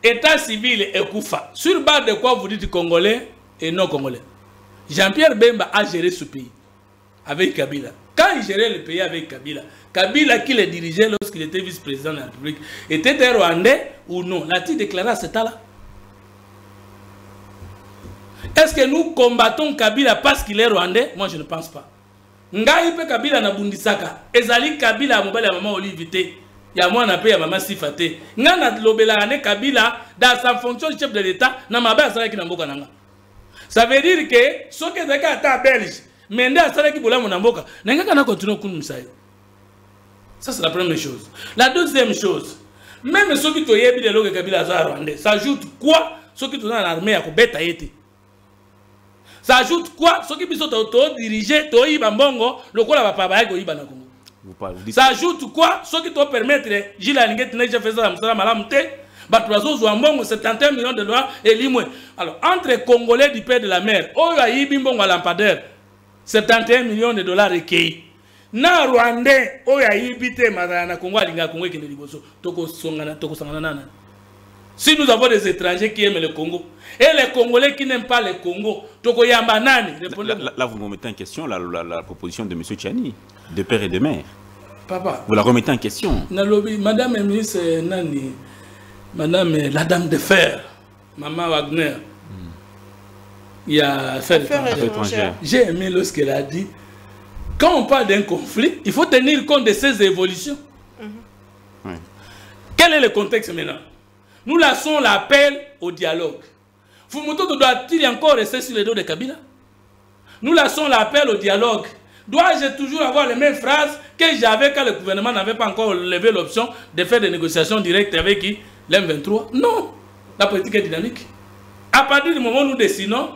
Speaker 2: État civil et Koufa. Sur base de quoi vous dites congolais et non congolais? Jean-Pierre Bemba a géré ce pays avec Kabila. Quand il gérait le pays avec Kabila, Kabila qui le dirigeait lorsqu'il était vice-président de la République, était un Rwandais ou non? L'a-t-il déclaré à cet état-là? Est-ce que nous combattons Kabila parce qu'il est Rwandais? Moi, je ne pense pas. Ngai pe Kabila na bundisaka. Ezali Kabila a mobile à maman Olivité. Ya moi na pe ya maman Sifate. Nga na lobela ane Kabila dans sa fonction de chef de l'État na mabe asala ki na mboka nanga. Ça veut dire que ce que zaka ata belge, mende asala ki bola na mboka, nanga kana continuer kunu msayo. Ça c'est la première chose. La deuxième chose, même ceux qui toyebi de loge Kabila za Rwandais, ça ajoute quoi ceux qui sont dans l'armée à kobeta yete. Ça ajoute quoi ceux qui sont diriger toi bambongo lokola ba papa yako yiba na Congo. Ça ajoute quoi ceux qui te permettre Gilles Alingeti neje feza msala malamte batwazo zwambongo 71 millions de dollars et limwe. Alors entre Congolais du père de la mer, oyo ayibi mbongo à lampadaire 71 millions de dollars recueillis. Na Rwandais oyo ayibi te mazana na Congo alinga Congo kende liboso toko sangana nana. Si nous avons des étrangers qui aiment le Congo et les Congolais qui n'aiment pas le Congo, toko yamba nani?
Speaker 3: Là, vous me mettez en question la proposition de M. Tchani, de père et de mère.
Speaker 2: Papa.
Speaker 3: Vous la remettez en question.
Speaker 2: Madame la ministre Nani, Madame la dame de fer, Maman Wagner, il y a affaires étrangères. J'ai aimé lorsqu'elle a dit, quand on parle d'un conflit, il faut tenir compte de ces évolutions.
Speaker 3: Oui.
Speaker 2: Quel est le contexte maintenant? Nous lançons l'appel au dialogue. Fumuto doit-il encore rester sur le dos de Kabila? Nous lançons l'appel au dialogue. Dois-je toujours avoir les mêmes phrases que j'avais quand le gouvernement n'avait pas encore levé l'option de faire des négociations directes avec qui? L'M23? Non. La politique est dynamique. À partir du moment où nous dessinons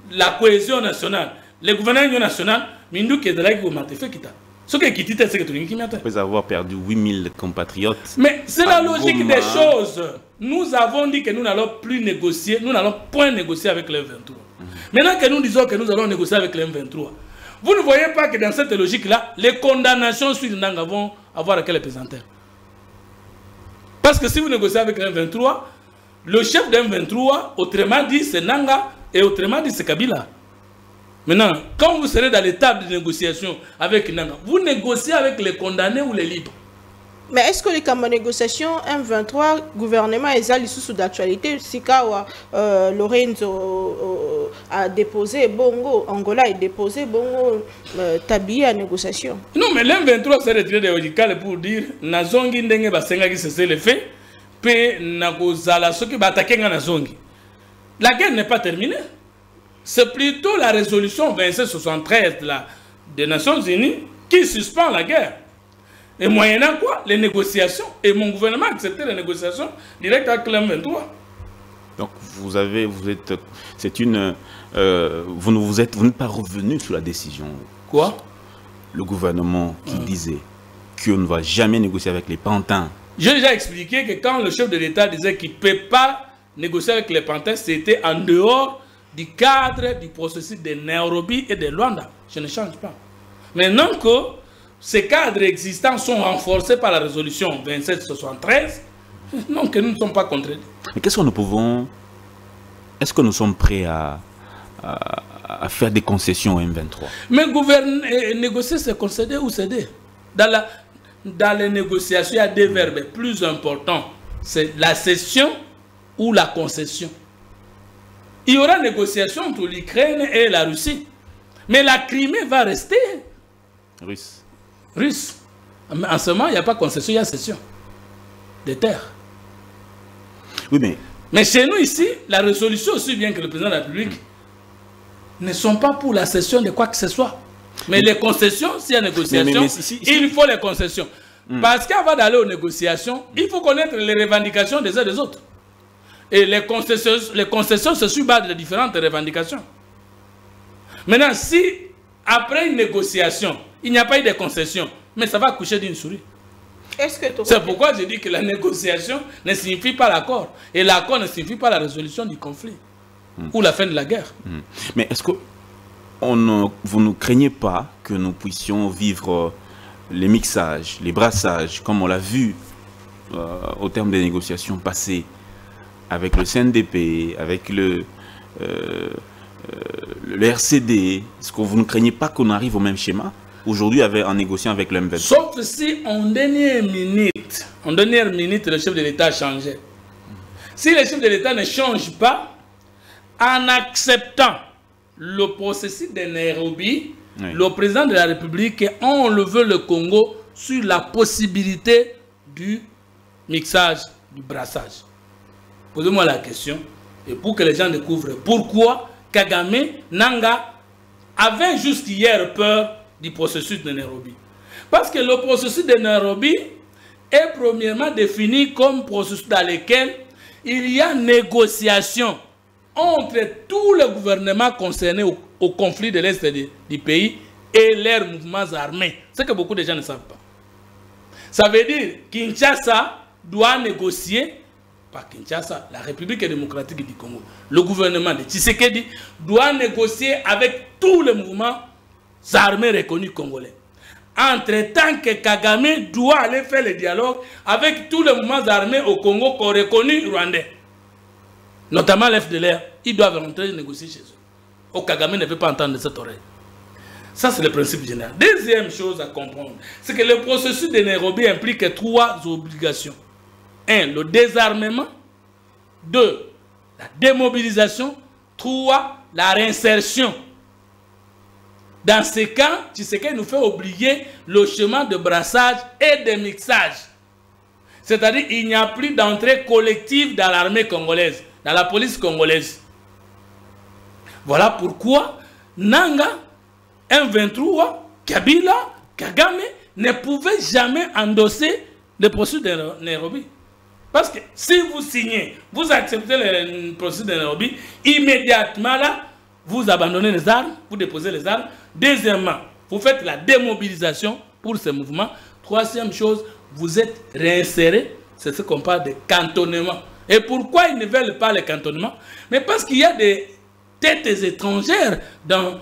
Speaker 2: la cohésion nationale, le gouvernement national, Mindou qui est de là qui vous m'a fait quitter. Ce qui est quitté, c'est que tu n'as pas.
Speaker 3: Après avoir perdu 8000 compatriotes.
Speaker 2: Mais c'est la logique des choses. Nous avons dit que nous n'allons plus négocier, nous n'allons point négocier avec le M23. Maintenant que nous disons que nous allons négocier avec le M23, vous ne voyez pas que dans cette logique-là, les condamnations sur Nanga vont avoir quelle pesanteur? Parce que si vous négociez avec le M23, le chef de M23, autrement dit, c'est Nanga et autrement dit, c'est Kabila. Maintenant, quand vous serez dans l'étape de négociation avec Nanga, vous négociez avec les condamnés ou les libres.
Speaker 1: Mais est-ce que les camps négociation M23, gouvernement et ça, sous d'actualité, Sikawa, Lorenzo a déposé Bongo, Angola a déposé Bongo, Tabi à négociation? Non,
Speaker 2: mais l'M23 s'est retiré de Ojikale pour dire Nazongi Ndenge Basenga qui se le fait, puis Nakozala, ceux qui va attaquer Nazongi. La guerre n'est pas terminée. C'est plutôt la résolution 2773 des Nations Unies qui suspend la guerre. Et moyennant quoi? Les négociations. Et mon gouvernement a accepté les négociations directes avec l'M23.
Speaker 3: Donc vous n'êtes pas revenu sur la décision.
Speaker 2: Quoi?
Speaker 3: Le gouvernement qui disait qu'on ne va jamais négocier avec les pantins.
Speaker 2: J'ai déjà expliqué que quand le chef de l'État disait qu'il ne peut pas négocier avec les pantins, c'était en dehors du cadre du processus de Nairobi et de Luanda. Je ne change pas. Maintenant que ces cadres existants sont renforcés par la résolution 2773, non, que nous ne sommes pas contredits.
Speaker 3: Mais qu'est-ce que nous pouvons... Est-ce que nous sommes prêts à faire des concessions au M23?
Speaker 2: Mais négocier, c'est concéder ou céder. Dans les négociations, il y a deux verbes plus importants. C'est la cession ou la concession. Il y aura négociation entre l'Ukraine et la Russie. Mais la Crimée va rester
Speaker 3: russe.
Speaker 2: En ce moment, il n'y a pas concession, il y a cession des terres.
Speaker 3: Oui,
Speaker 2: mais chez nous ici, la résolution aussi bien que le président de la République ne sont pas pour la cession de quoi que ce soit. Mais les concessions, s'il y a négociation, il faut les concessions. Parce qu'avant d'aller aux négociations, il faut connaître les revendications des uns des autres. Et les concessions se suivent de différentes revendications. Maintenant, si après une négociation, il n'y a pas eu de concession, mais ça va coucher d'une souris. C'est pourquoi je dis que la négociation ne signifie pas l'accord. Et l'accord ne signifie pas la résolution du conflit ou la fin de la guerre.
Speaker 3: Mais est-ce que vous ne craignez pas que nous puissions vivre les mixages, les brassages, comme on l'a vu au terme des négociations passées avec le CNDP, avec le le RCD, est-ce que vous ne craignez pas qu'on arrive au même schéma aujourd'hui en négociant avec le M23?
Speaker 2: Sauf si en dernière minute, le chef de l'État a changé. Si le chef de l'État ne change pas, en acceptant le processus de Nairobi, oui, le président de la République a enlevé le Congo sur la possibilité du mixage, du brassage. Posez-moi la question, et pour que les gens découvrent pourquoi Kagame Nanga avait juste hier peur du processus de Nairobi. Parce que le processus de Nairobi est premièrement défini comme processus dans lequel il y a négociation entre tous les gouvernements concernés au conflit de l'Est du pays et leurs mouvements armés. C'est que beaucoup de gens ne savent pas. Ça veut dire que Kinshasa doit négocier, pas Kinshasa, la République démocratique du Congo, le gouvernement de Tshisekedi doit négocier avec tous les mouvements armés reconnus congolais. Entre-temps que Kagame doit aller faire le dialogue avec tous les mouvements armés au Congo qu'on reconnus rwandais. Notamment l'FDLR, ils doivent rentrer négocier chez eux. Au Kagame ne veut pas entendre de cette oreille. Ça, c'est le principe général. Deuxième chose à comprendre, c'est que le processus de Nairobi implique 3 obligations. 1, le désarmement. 2, la démobilisation. 3, la réinsertion. Dans ces cas, Tshisekedi nous fait oublier le chemin de brassage et de mixage. C'est-à-dire qu'il n'y a plus d'entrée collective dans l'armée congolaise, dans la police congolaise. Voilà pourquoi Nanga, M23, Kabila, Kagame ne pouvaient jamais endosser le processus de Nairobi. Parce que si vous signez, vous acceptez le processus de Nairobi, immédiatement là, vous abandonnez les armes, vous déposez les armes. Deuxièmement, vous faites la démobilisation pour ce mouvement. Troisième chose, vous êtes réinséré. C'est ce qu'on parle de cantonnement. Et pourquoi ils ne veulent pas le cantonnement? Mais parce qu'il y a des têtes étrangères dans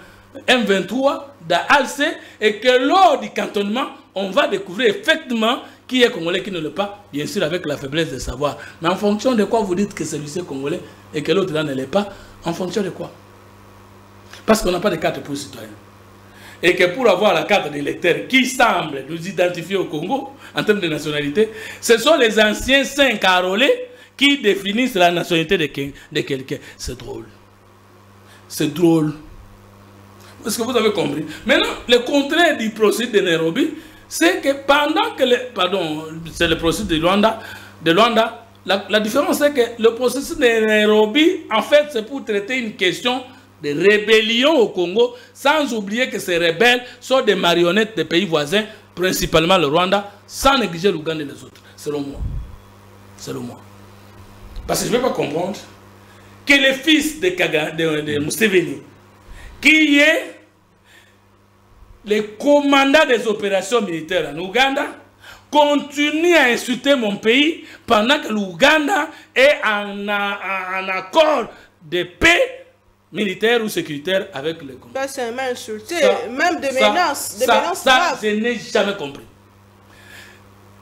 Speaker 2: M23, dans ALC, et que lors du cantonnement, on va découvrir effectivement qui est congolais, qui ne l'est pas, bien sûr avec la faiblesse de savoir. Mais en fonction de quoi vous dites que celui-ci est congolais et que l'autre là ne l'est pas, en fonction de quoi? Parce qu'on n'a pas de carte pour citoyens. Et que pour avoir la carte d'électeur qui semble nous identifier au Congo, en termes de nationalité, ce sont les anciens saints carolés qui définissent la nationalité de quelqu'un. C'est drôle. C'est drôle. Est-ce que vous avez compris? Maintenant, le contraire du processus de Nairobi, c'est que pendant que c'est le processus de Luanda, la différence c'est que le processus de Nairobi, en fait, c'est pour traiter une question de rébellion au Congo, sans oublier que ces rebelles sont des marionnettes des pays voisins, principalement le Rwanda, sans négliger l'Ouganda et les autres, selon moi. Selon moi. Parce que je ne peux pas comprendre que le fils de Museveni, qui est le commandant des opérations militaires en Ouganda, continue à insulter mon pays pendant que l'Ouganda est en accord de paix militaire ou sécuritaire avec le Congo.
Speaker 1: Ça, c'est même insulté, même des menaces.
Speaker 2: Ça, je n'ai jamais compris.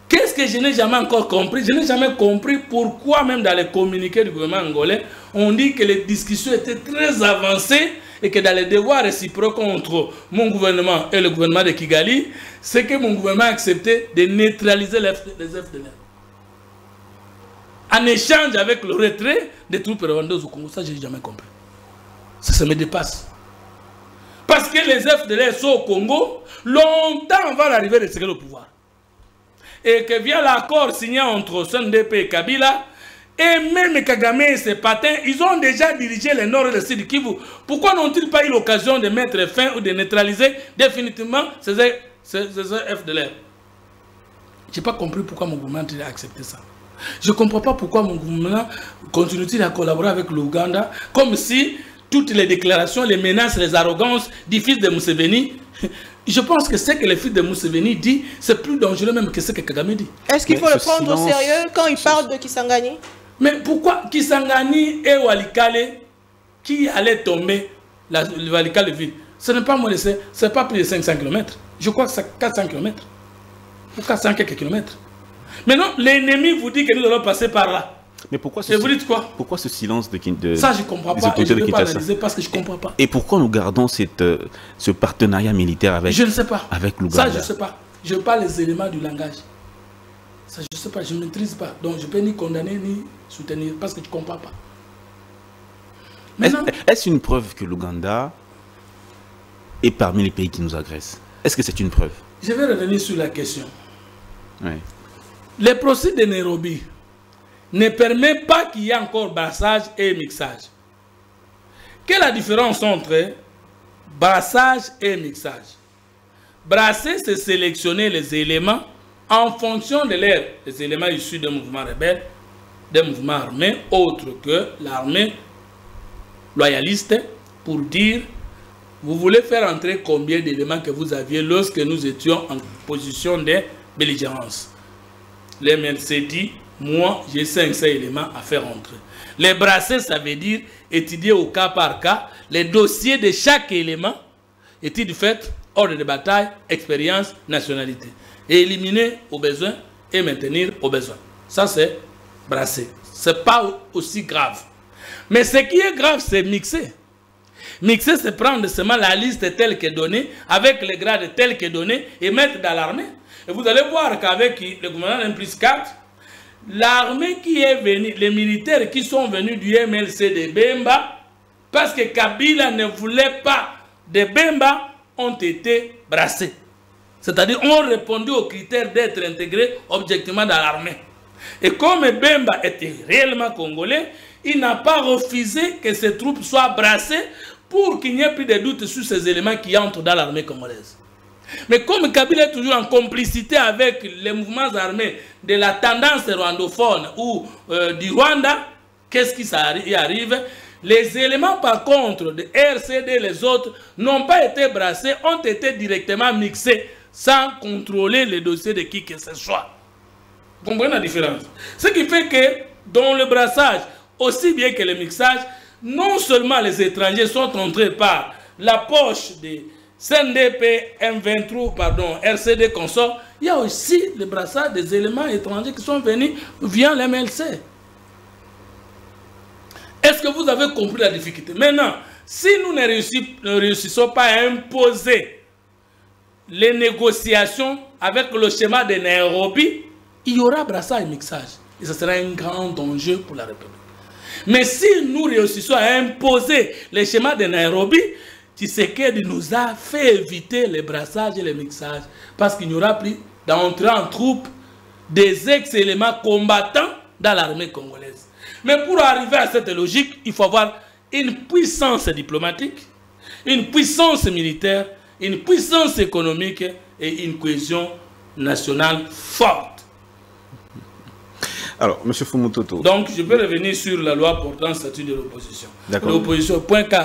Speaker 2: Qu'est-ce que je n'ai jamais encore compris? Je n'ai jamais compris pourquoi, même dans les communiqués du gouvernement angolais, on dit que les discussions étaient très avancées et que dans les devoirs réciproques entre mon gouvernement et le gouvernement de Kigali, c'est que mon gouvernement a accepté de neutraliser les FDLR. En échange avec le retrait des troupes rwandaises au Congo. Ça, je n'ai jamais compris. Ça me dépasse. Parce que les FDLR sont au Congo, longtemps avant l'arrivée de Tshisekedi au pouvoir. Et que vient l'accord signé entre CNDP et Kabila, et même Kagame et ses patins, ils ont déjà dirigé le nord et le sud du Kivu. Pourquoi n'ont-ils pas eu l'occasion de mettre fin ou de neutraliser définitivement ces FDLR? Je n'ai pas compris pourquoi mon gouvernement a accepté ça. Je ne comprends pas pourquoi mon gouvernement continue-t-il à collaborer avec l'Ouganda, comme si toutes les déclarations, les menaces, les arrogances du fils de Museveni, je pense que ce que le fils de Museveni dit, c'est plus dangereux même que ce que Kagame dit.
Speaker 1: Est-ce qu'il faut le prendre au sérieux quand il parle de Kisangani?
Speaker 2: Mais pourquoi Kisangani et Walikale, qui allait tomber, le Walikale ville, ce n'est pas moins de c'est pas plus de 500 km. Je crois que c'est 400 km. Ou 400 quelques kilomètres. Maintenant, l'ennemi vous dit que nous allons passer par là.
Speaker 3: Mais pourquoi
Speaker 2: Et vous dites quoi?
Speaker 3: Pourquoi ce silence de
Speaker 2: ça, je ne comprends pas. Et je ne peux pas analyser parce que je ne comprends pas.
Speaker 3: Et pourquoi nous gardons ce partenariat militaire avec
Speaker 2: je ne sais pas.
Speaker 3: Avec l'Ouganda?
Speaker 2: Ça, je ne sais pas. Je parle les éléments du langage. Ça, je ne sais pas. Je ne maîtrise pas. Donc, je ne peux ni condamner ni soutenir parce que tu ne comprends pas.
Speaker 3: Est-ce une preuve que l'Ouganda est parmi les pays qui nous agressent? Est-ce que c'est une preuve?
Speaker 2: Je vais revenir sur la question.
Speaker 3: Oui.
Speaker 2: Les procès de Nairobi ne permettent pas qu'il y ait encore brassage et mixage. Quelle est la différence entre brassage et mixage? Brasser, c'est sélectionner les éléments en fonction de les éléments issus d'un mouvement rebelle, d'un mouvement armé, autre que l'armée loyaliste, pour dire, vous voulez faire entrer combien d'éléments que vous aviez lorsque nous étions en position de belligérance. Les MLC dit, moi, j'ai 500 éléments à faire entrer. Les brasser, ça veut dire étudier au cas par cas les dossiers de chaque élément, étude du fait, ordre de bataille, expérience, nationalité. Et éliminer au besoin et maintenir au besoin. Ça, c'est brasser. Ce n'est pas aussi grave. Mais ce qui est grave, c'est mixer. Mixer, c'est prendre seulement la liste telle qu'elle est donnée, avec les grades tels qu'elle est donnée, et mettre dans l'armée. Et vous allez voir qu'avec le gouvernement M+4, l'armée qui est venue, les militaires qui sont venus du MLC de Bemba, parce que Kabila ne voulait pas de Bemba, ont été brassés. C'est-à-dire, ont répondu aux critères d'être intégrés objectivement dans l'armée. Et comme Bemba était réellement congolais, il n'a pas refusé que ces troupes soient brassées pour qu'il n'y ait plus de doute sur ces éléments qui entrent dans l'armée congolaise. Mais comme Kabila est toujours en complicité avec les mouvements armés de la tendance rwandophone ou du Rwanda, qu'est-ce qui arrive? Les éléments par contre de RCD, les autres, n'ont pas été brassés, ont été directement mixés sans contrôler les dossiers de qui que ce soit. Vous comprenez la différence? Ce qui fait que dans le brassage, aussi bien que le mixage, non seulement les étrangers sont entrés par la poche des CNDP, M23, pardon, RCD consort, il y a aussi le brassage des éléments étrangers qui sont venus via l'MLC. Est-ce que vous avez compris la difficulté? Maintenant, si nous ne réussissons pas à imposer les négociations avec le schéma de Nairobi, il y aura brassage et mixage. Et ce sera un grand enjeu pour la République. Mais si nous réussissons à imposer les schémas de Nairobi, Tshisekedi nous a fait éviter les brassages et les mixages. Parce qu'il n'y aura plus d'entrée en troupe des ex-éléments combattants dans l'armée congolaise. Mais pour arriver à cette logique, il faut avoir une puissance diplomatique, une puissance militaire, une puissance économique et une cohésion nationale forte.
Speaker 3: Alors, M. Fumutoto.
Speaker 2: Donc, je peux revenir sur la loi portant statut de l'opposition. L'opposition, point K,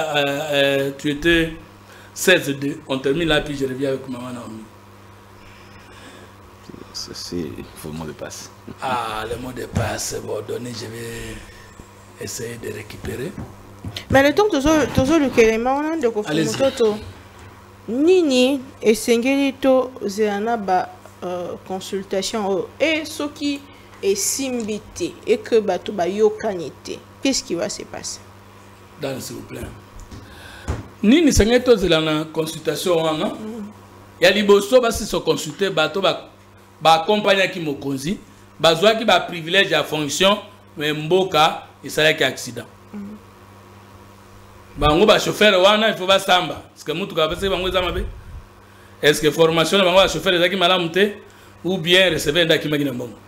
Speaker 2: tu étais 16-2. On termine là, puis je reviens avec Maman Naomi.
Speaker 3: Il faut le mot de passe.
Speaker 2: Ah, le mot de passe, bon, donné, je vais essayer de récupérer.
Speaker 1: Mais le temps toujours le élément de Fumutoto. Nini et Sengelito, Zéana, consultation et ce qui est simbité et que Batuba yokanité. Qu'est-ce qui va se passer?
Speaker 2: Dans s'il vous plaît. Nini Sengelito, Zéana, consultation, il y a des bossos qui se consultent, Batuba. Accompagner qui mokonzi bazwa qui ba privilège à fonction mais mboka et ça qui accident bango ba chauffeur wana il faut ba samba parce que mutu ka pese bango za mabe est-ce que formation bango ba chauffeur ezaki malamu te ou bien recevoir ndaki magina mbongo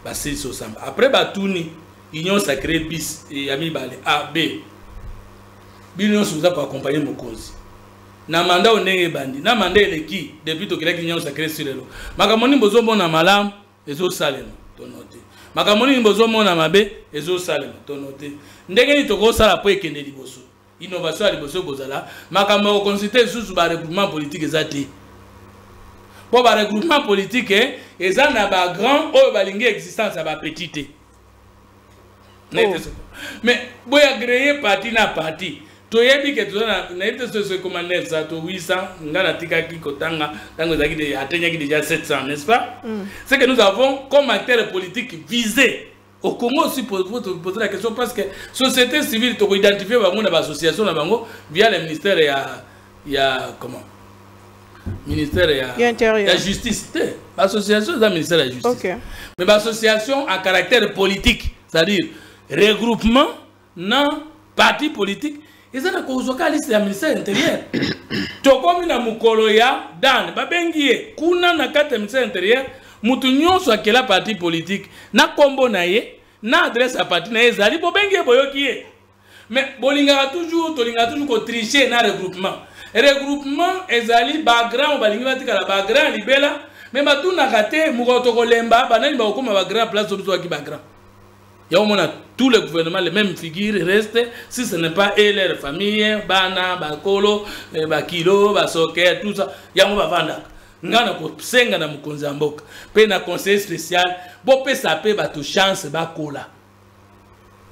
Speaker 2: ba c'est so samba après ba tuni union sacrée bis et ami bale A B bino so za pour accompagner mokonzi na mandat onenge bandi na mandat eleki depuis to kila kinyo sacré sur le makamoni bozo mona malam ezo salema to noter makamoni bozo mona mabe ezo salema to noter ndenge ni to ko sala po ekende liboso innovation à liboso kozala makambo ko consulter sous ba regroupement politique ezati po ba regroupement politique eza na ba grand o ba lingi existence ba petite mais boya créer parti na parti. Toyebi que tout ça n'a été ce commandeur ça to 800 ngana tika kiko tanga tango zaki de atenya qui déjà 700 n'est-ce pas? C'est que nous avons comme acteurs politiques visés Au Congo aussi, pour poser la question, parce que la société civile, tu peux identifier l'association via le ministère il y a comment? Ministère de la justice. L'association est le ministère de la justice. Okay. Mais l'association a caractère politique, c'est-à-dire regroupement dans parti politique. Et ça, c'est la liste du ministère intérieur. Tu as na mukolo ya dan babengie kuna na kata ministère intérieur mutu nyonso akela parti politique na kombo na ye na adresse à parti na ye zali bobengie boyoki ye. Mais bolinga toujours ko tricher na regroupement. Regroupement ezali background balingi batika la background libela mais batuna kate mukoto kolemba banani ba okoma background place obiso ki background. Il y a tous les gouvernements, les mêmes figures restent, si ce n'est pas eux, leur famille, Bana, Bakolo, Bakilo, Basoke, tout ça, il y a un vanda. Ngana ko senga na mukonzi mboka. Pe na conseil spécial, bo pe sape ba to chance ba kola.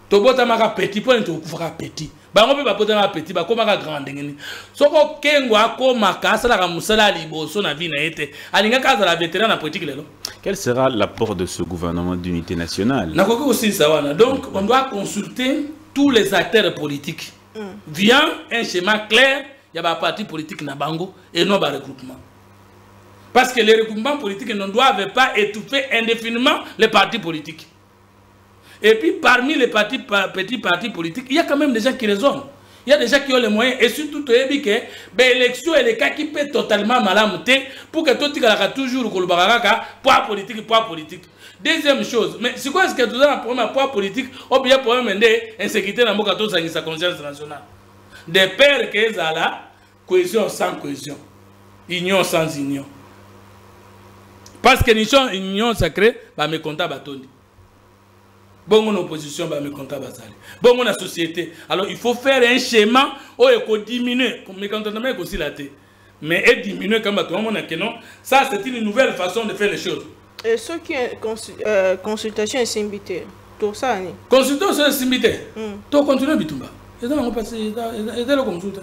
Speaker 2: To bota maka petit point to kufaka petit. Ba ngo pe ba bota maka petit ba ko maka grande ngini. Soko kengo akoma kasala ka musala liboso na vie na ete. Alinga kaza la vétéran na politique lelo.
Speaker 3: Quel sera l'apport de ce gouvernement d'unité nationale?
Speaker 2: Donc, on doit consulter tous les acteurs politiques. Via un schéma clair, il y a un parti politique Nabango et non un regroupement. Parce que les regroupements politiques ne doivent pas étouffer indéfiniment les partis politiques. Et puis, parmi les petits partis politiques, il y a quand même des gens qui raisonnent. Il y a des gens qui ont les moyens et surtout l'élection est le cas qui peut totalement malamuter pour que tout le monde toujours poids politique. Deuxième chose, mais c'est quoi est-ce que tu as un problème poids politique ou bien problème d'insécurité dans sa conscience nationale? Des pères qui sont là, cohésion sans cohésion, union sans union. Parce que l'union sacrée, bah me compta batondi. Bon, mon opposition va me compter basali. Bon, mon société. Alors, il faut faire un schéma où il faut diminuer. Mais quand on a aussi la tête. Mais diminuer comme tout le monde a non. Ça, c'est une nouvelle façon de faire les choses.
Speaker 1: Et ce qui est consultation est simbité. Tout ça, ni.
Speaker 2: Consultation est simbité. Tu continues à bitumba. Et donc, on passe. Et le consulte.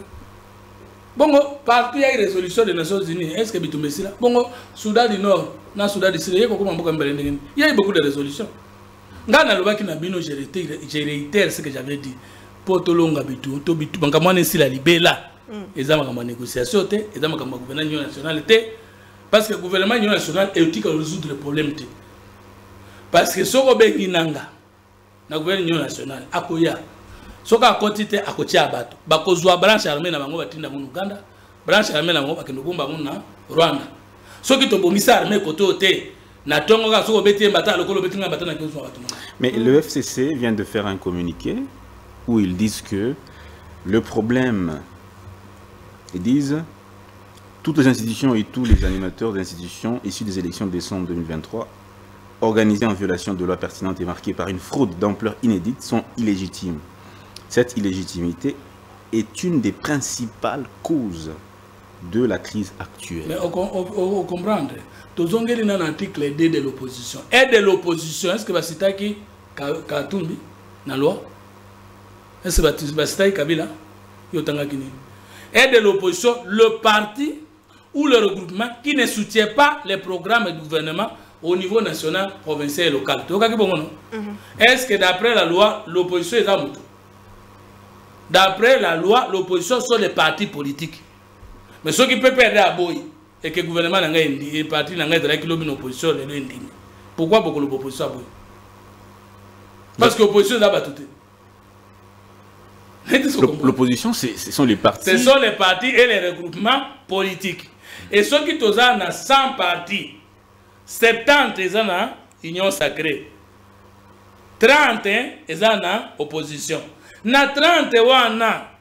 Speaker 2: Bon, partout il y a une résolution des Nations Unies. Est-ce que bitumba ici là? Bon, Soudan du Nord, na Soudan du Sud, il y a beaucoup de résolutions. Ngana lobaki na bino je réitère ce que j'avais dit. Potolonga bitu to bitu bangamane si la libela. Eza makamba négociation té, eza makamba gouvernement national té parce que le gouvernement national est outil pour résoudre le problème té. Parce que soko bengi nanga na gouvernement national akoya. Soka akoti té akotia bato. Bakozwa branche armée na bango batinda mu Uganda, branche armée na bango bakendo bomba mu na Rwanda. Soki to bomisa armée koto té.
Speaker 3: Mais le FCC vient de faire un communiqué où ils disent que le problème, ils disent, toutes les institutions et tous les animateurs d'institutions issus des élections de décembre 2023 organisées en violation de loi pertinente et marquées par une fraude d'ampleur inédite sont illégitimes. Cette illégitimité est une des principales causes de la crise actuelle.
Speaker 2: Mais on comprend. Tous on a un article 2 de l'opposition. Et de l'opposition, est-ce que c'est qui Katumbi dans la loi? Est-ce que c'est Kabila? Et de l'opposition, le parti ou le regroupement qui ne soutient pas les programmes du gouvernement au niveau national, provincial et local. Est-ce que d'après la loi, l'opposition est à moto? D'après la loi, l'opposition sont les partis politiques. Mais ceux qui peuvent perdre à Boy et que le gouvernement n'a pas et le parti n'a pas de l'opposition, les indignés. Pourquoi beaucoup l'opposition à Boy? Parce que l'opposition n'a pas tout.
Speaker 3: L'opposition, ce sont les partis.
Speaker 2: Ce sont les partis et les regroupements politiques. Et ceux qui sont dans 100 partis, 70 sont dans l'union sacrée. 30 sont dans l'opposition. Na 30 wana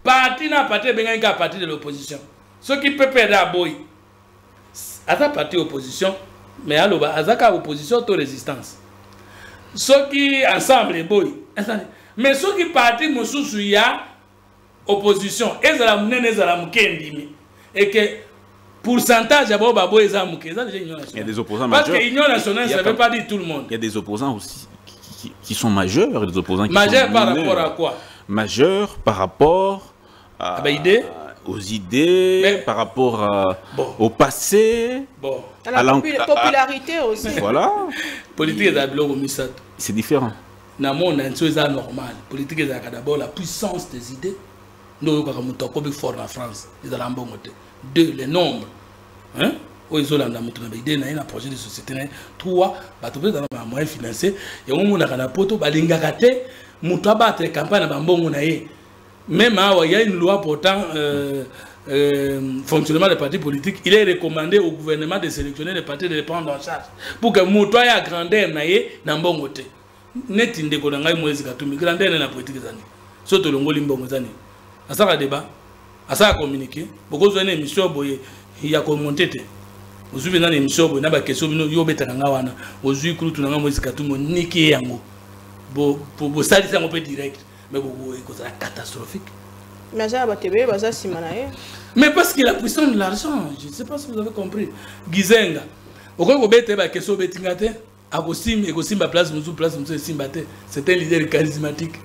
Speaker 2: parti na parti benga parti de l'opposition. Ceux qui peuvent perdre à boy. À ta parti opposition, mais à l'opposition, opposition to résistance. Ceux qui ensemble boy. Mais ceux qui parti mususu ya opposition, ezala munene ezala mukendimi et que pourcentage d'abord babo ezala muke, ezala union nationale.
Speaker 3: Il y a des opposants majeurs.
Speaker 2: Parce que l'union nationale ça veut pas dire tout le monde.
Speaker 3: Il y a des opposants aussi qui sont majeurs, des opposants qui
Speaker 2: majeurs
Speaker 3: sont
Speaker 2: par rapport à quoi?
Speaker 3: Majeurs par rapport à aux idées, par rapport au passé,
Speaker 1: à la popularité aussi.
Speaker 3: Voilà.
Speaker 2: Politique est d'abord au Misat.
Speaker 3: C'est différent.
Speaker 2: Dans le monde, c'est normal. Politique est d'abord la puissance des idées. Nous, comme fort en France, ils ont un bon côté. 2, les nombres. Hein? Ils ont un idée, ils ont un projet de société. 3, ils ont un moyen financier. Et on a un poto, ils ont un gâté, ils ont une campagne. Même il y a une loi portant fonctionnement des partis politiques. Il est recommandé au gouvernement de sélectionner les partis de les prendre en charge. Pour que les gens aient grandeur dans bon côté. Net indeko na ngai mwezi katumi grandeur na politique zani. Soto longoli mbongo zani. Asaka débat, asaka communiquer. Beaucoup de émissions boye ya commenter te. Ozubi na émission boye na ba question bino yo betaka nga wana. Ozui kulu tunanga mwezi katumi niki yango. Bo salisa ngo pe direct. Mais beaucoup est catastrophique.
Speaker 1: Mais ça va te payer, ça c'est manaé.
Speaker 2: Mais parce qu'il a puissance de l'argent, je ne sais pas si vous avez compris. Gizenga, au cas où vous avez question betingate, akosim ekosimba place musu simbate, c'est un leader charismatique.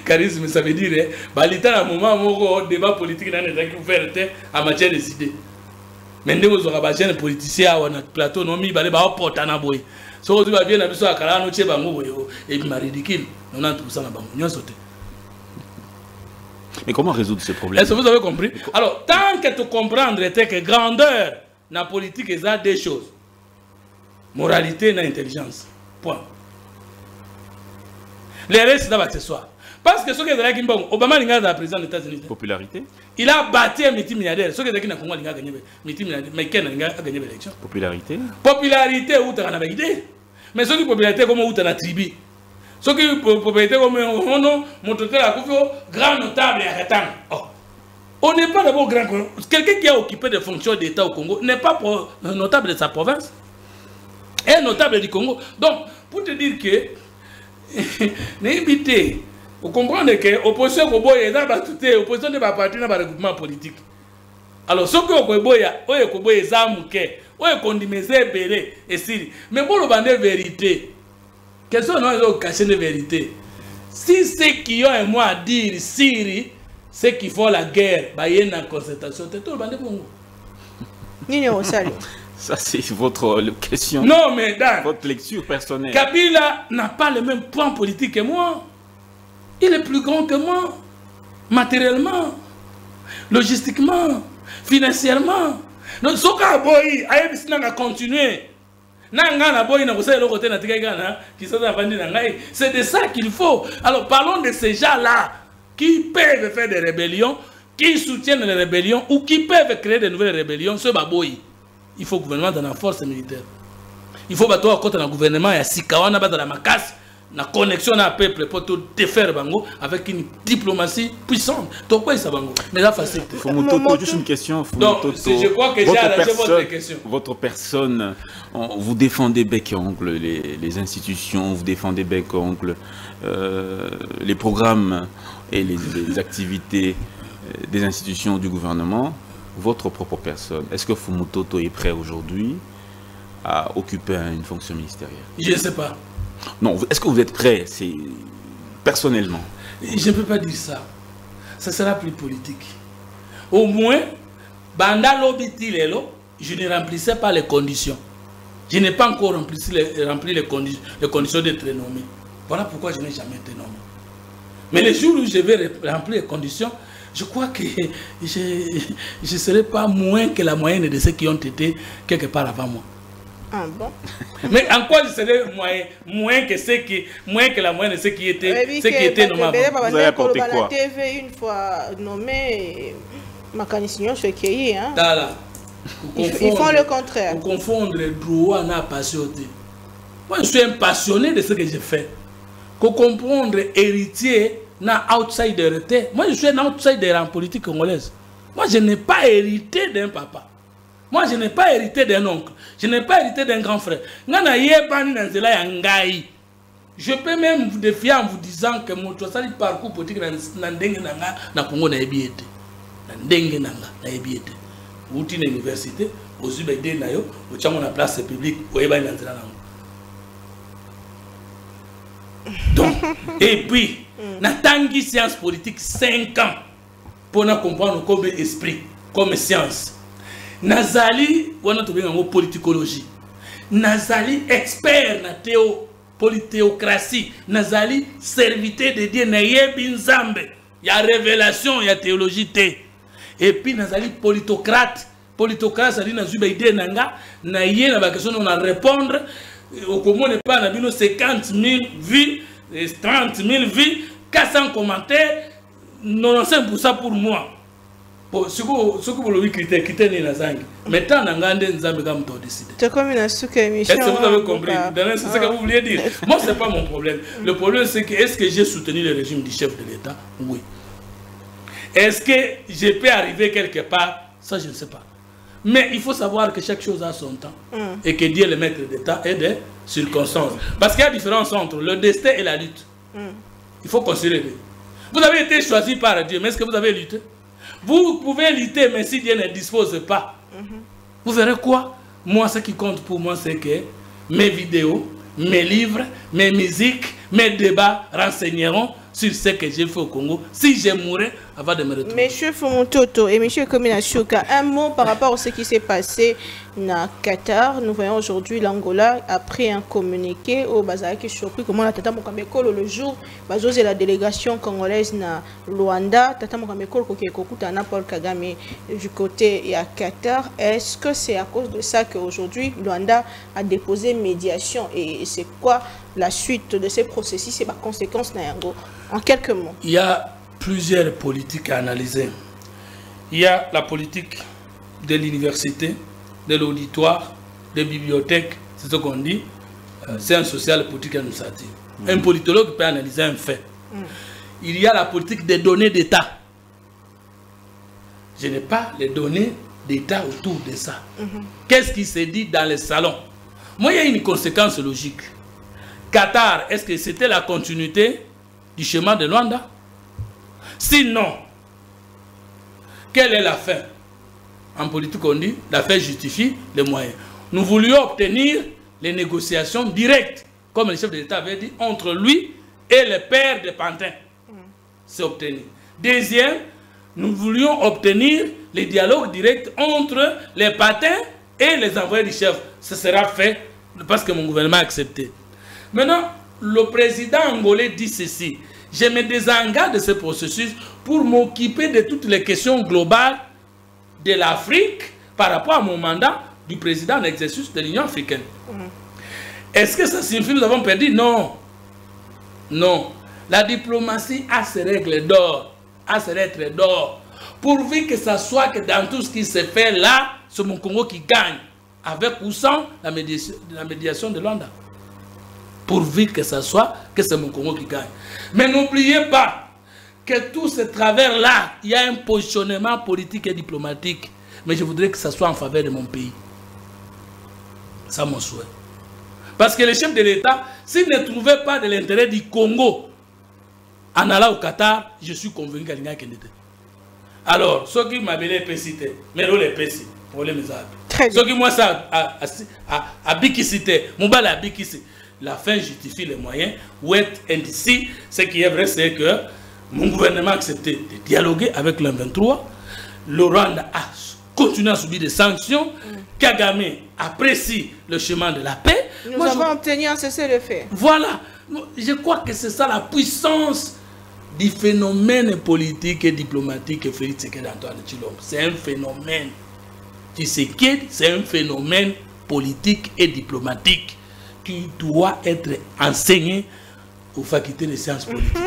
Speaker 2: Charisme ça veut dire balita na moment moko débat politique na neza ki faire en matière des idées. Mais ndeko zo ka jeune politicien wa na plateau no mi bale ba porta na boy. So tu vas bien na biso akala no che bango boy et puis ma ridicule 90% na bango nyo sauter.
Speaker 3: Mais comment résoudre ce problème?
Speaker 2: Est-ce que vous avez compris? Alors, tant que tu comprends que grandeur dans la politique, il y a deux choses. Moralité et intelligence. Point. Les restes d'abord ce soir. Parce que ce qui est là, Obama est le président des États-Unis.
Speaker 3: Popularité.
Speaker 2: Il a battu un multimilliardaire. Ce qui est là, Congo a gagné multimilliardaire. Mais qui a gagné l'élection?
Speaker 3: Popularité.
Speaker 2: Popularité, où tu as une idée. Mais ce qui est popularité, comment où tu as la tribu. Ce qui est propriété comme mon total a grand notable et arrêtant. On n'est pas d'abord grand. Quelqu'un qui a occupé des fonctions d'État au Congo n'est pas notable de sa province. Un notable du Congo. Donc, pour te dire que, n'évitez, vous comprenez que l'opposition est l'opposition de parti dans le regroupement politique. Alors, ce que vous avez dit, vous avez dit, mais vous avez dit vérité. Quelles sont nos cacher de vérité? Si ceux qui ont un mot à dire, Syrie, ceux qui font la guerre, il y a une concertation, c'est tout le monde de
Speaker 3: ça, c'est votre question.
Speaker 2: Non, mais Dan,
Speaker 3: votre lecture personnelle.
Speaker 2: Kabila n'a pas le même point politique que moi. Il est plus grand que moi. Matériellement, logistiquement, financièrement. Donc, ce qu'il a continué. C'est de ça qu'il faut. Alors parlons de ces gens-là qui peuvent faire des rébellions, qui soutiennent les rébellions ou qui peuvent créer de nouvelles rébellions. Ce baboy, il faut gouvernement dans la force militaire. Il faut battre à côté d'un gouvernement et à Sikawana dans la macasse, la connexion à peuple pour tout défaire bango avec une diplomatie puissante. Donc quoi ça bango? Mais la facilité.
Speaker 3: Juste une question.
Speaker 2: Donc je crois que j'ai arrangé votre question.
Speaker 3: Votre personne, vous défendez bec et ongle les institutions, vous défendez bec et ongle les programmes et les activités des institutions du gouvernement. Votre propre personne, est-ce que Fumutoto est prêt aujourd'hui à occuper une fonction ministérielle? Je
Speaker 2: ne sais pas.
Speaker 3: Non, est-ce que vous êtes prêt, personnellement?
Speaker 2: Je ne peux pas dire ça. Ça sera plus politique. Au moins, Banda Lobitilelo, je ne remplissais pas les conditions. Je n'ai pas encore rempli les conditions d'être nommé. Voilà pourquoi je n'ai jamais été nommé. Mais le jour où je vais remplir les conditions, je crois que je ne serai pas moins que la moyenne de ceux qui ont été quelque part avant moi.
Speaker 1: Ah bon?
Speaker 2: Mais en quoi je serais moins que la moyenne de ceux qui étaient nommés avant?
Speaker 3: Vous avez apporté quoi?
Speaker 1: La TV, une fois nommé, ma canissinion se cueillit. Hein? Ils font le contraire.
Speaker 2: Vous confondre le droit à passionné. Moi, je suis un passionné de ce que je fais. Vous comprendre héritier n'a outsider. Moi, je suis un outsider en politique congolaise. Moi, je n'ai pas hérité d'un papa. Moi, je n'ai pas hérité d'un oncle. Je n'ai pas hérité d'un grand frère. Je peux même vous défier en vous disant que mon parcours politique na Congo na ebiete. Na ndenge nanga na ebiete. Outi na université, aux UBD na yo, au tchango na place publique, au eba na nzela nango. Donc, et puis, na tangi science politique 5 ans. pour comprendre comme esprit, comme science. Nazali, on a trouvé en politicologie. Nazali expert na polythéocratie. Nazali serviteur de Dieu na yebinzambe. Il y a révélation, il y a théologie té. Et puis Nazali politocrate. Politocrate, ça dit nazuba idée nanga na yé na ba question on a répondre. Au commun n'est pas na bino 50 000 vues, 30 000 vues, 400 commentaires, 95% pour moi. Ce que vous l'avez critère ni nazangi. Maintenant, on a nzambe comme toi décidé.
Speaker 1: C'est comme une émission.
Speaker 2: Est-ce que vous avez compris? C'est ce que vous vouliez dire. Moi, ce n'est pas mon problème. Le problème, c'est que est-ce que j'ai soutenu le régime du chef de l'État? Oui. Est-ce que je peux arriver quelque part? Ça, je ne sais pas. Mais il faut savoir que chaque chose a son temps. Et que Dieu est le maître d'État et des circonstances. Parce qu'il y a différence entre le destin et la lutte. Il faut considérer. Vous avez été choisi par Dieu, mais est-ce que vous avez lutté? Vous pouvez lutter, mais si Dieu ne dispose pas, vous verrez quoi? Moi, ce qui compte pour moi, c'est que mes vidéos, mes livres, mes musiques, mes débats renseigneront sur ce que j'ai fait au Congo. Si je mourrais avant de me retrouver. Monsieur
Speaker 1: Fumuntoto et Monsieur Komina Shuka, un mot par rapport à ce qui s'est passé na Qatar. Nous voyons aujourd'hui l'Angola a pris un communiqué au Bazar qui est surpris comment la Tata Mokambekolo le jour et la délégation congolaise na Luanda Tata Mokambekolo kokuta na Paul Kagame du côté à Qatar. Est-ce que c'est à cause de ça qu'aujourd'hui Luanda a déposé médiation et c'est quoi la suite de ces processus et les conséquences na yango? En quelques mots.
Speaker 2: Il y a plusieurs politiques à analyser. Il y a la politique de l'université, de l'auditoire, des bibliothèques, c'est ce qu'on dit. C'est un social politique administratif. Un politologue peut analyser un fait. Il y a la politique des données d'État. Je n'ai pas les données d'État autour de ça. Qu'est-ce qui se dit dans les salons? Moi, il y a une conséquence logique. Qatar, est-ce que c'était la continuité du chemin de Luanda? Sinon, quelle est la fin? En politique, on dit la fin justifie les moyens. Nous voulions obtenir les négociations directes, comme le chef de l'État avait dit, entre lui et le père de Pantin. C'est obtenu. Deuxième, nous voulions obtenir les dialogues directs entre les Pantins et les envoyés du chef. Ce sera fait parce que mon gouvernement a accepté. Maintenant, le président angolais dit ceci: je me désengage de ce processus pour m'occuper de toutes les questions globales de l'Afrique par rapport à mon mandat du président en exercice de l'Union africaine. Est-ce que ça signifie que nous avons perdu? Non. Non. La diplomatie a ses règles d'or, a ses lettres d'or. Pourvu que ça soit que dans tout ce qui se fait là, c'est mon Congo qui gagne, avec ou sans la médiation de Luanda. Pourvu que ça soit que c'est mon Congo qui gagne. Mais n'oubliez pas que tout ce travers-là, il y a un positionnement politique et diplomatique. Mais je voudrais que ça soit en faveur de mon pays. C'est mon souhait. Parce que le chef de l'État, s'il ne trouvait pas de l'intérêt du Congo en allant au Qatar, je suis convaincu qu'il n'y a qu'un était. Alors, ceux qui m'appelaient PCT, mais non les PC, pour les mes amis. Ceux qui moi ça à Bikisité, Moubala à Bikisité. La fin justifie les moyens. Wait and see. Ce qui est vrai, c'est que mon gouvernement a accepté de dialoguer avec l'M23. Le Rwanda a continué à subir des sanctions. Kagame apprécie le chemin de la paix.
Speaker 1: Nous avons obtenu un cessez-le-feu.
Speaker 2: Voilà. Je crois que c'est ça la puissance du phénomène politique et diplomatique que Félix Tshisekedi-Antoine Tshilombo. C'est un phénomène. Tshisekedi, c'est un phénomène politique et diplomatique qui doit être enseigné aux facultés de sciences politiques.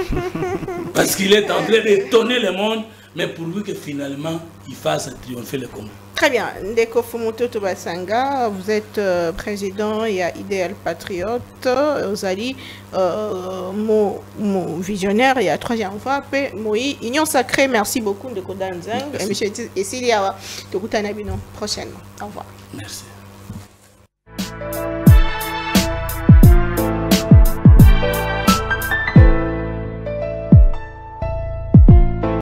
Speaker 2: Parce qu'il est en train d'étonner le monde, mais pourvu que finalement, il fasse triompher le Congo.
Speaker 1: Très bien. Ndeko Fumuntoto Basanga, vous êtes président et à Idéal Patriote. Vous allez mon visionnaire et à troisième fois. Moi, Union Sacrée, merci beaucoup Ndeko Danzang. Et monsieur Essilia, prochainement. Au revoir.
Speaker 2: Merci.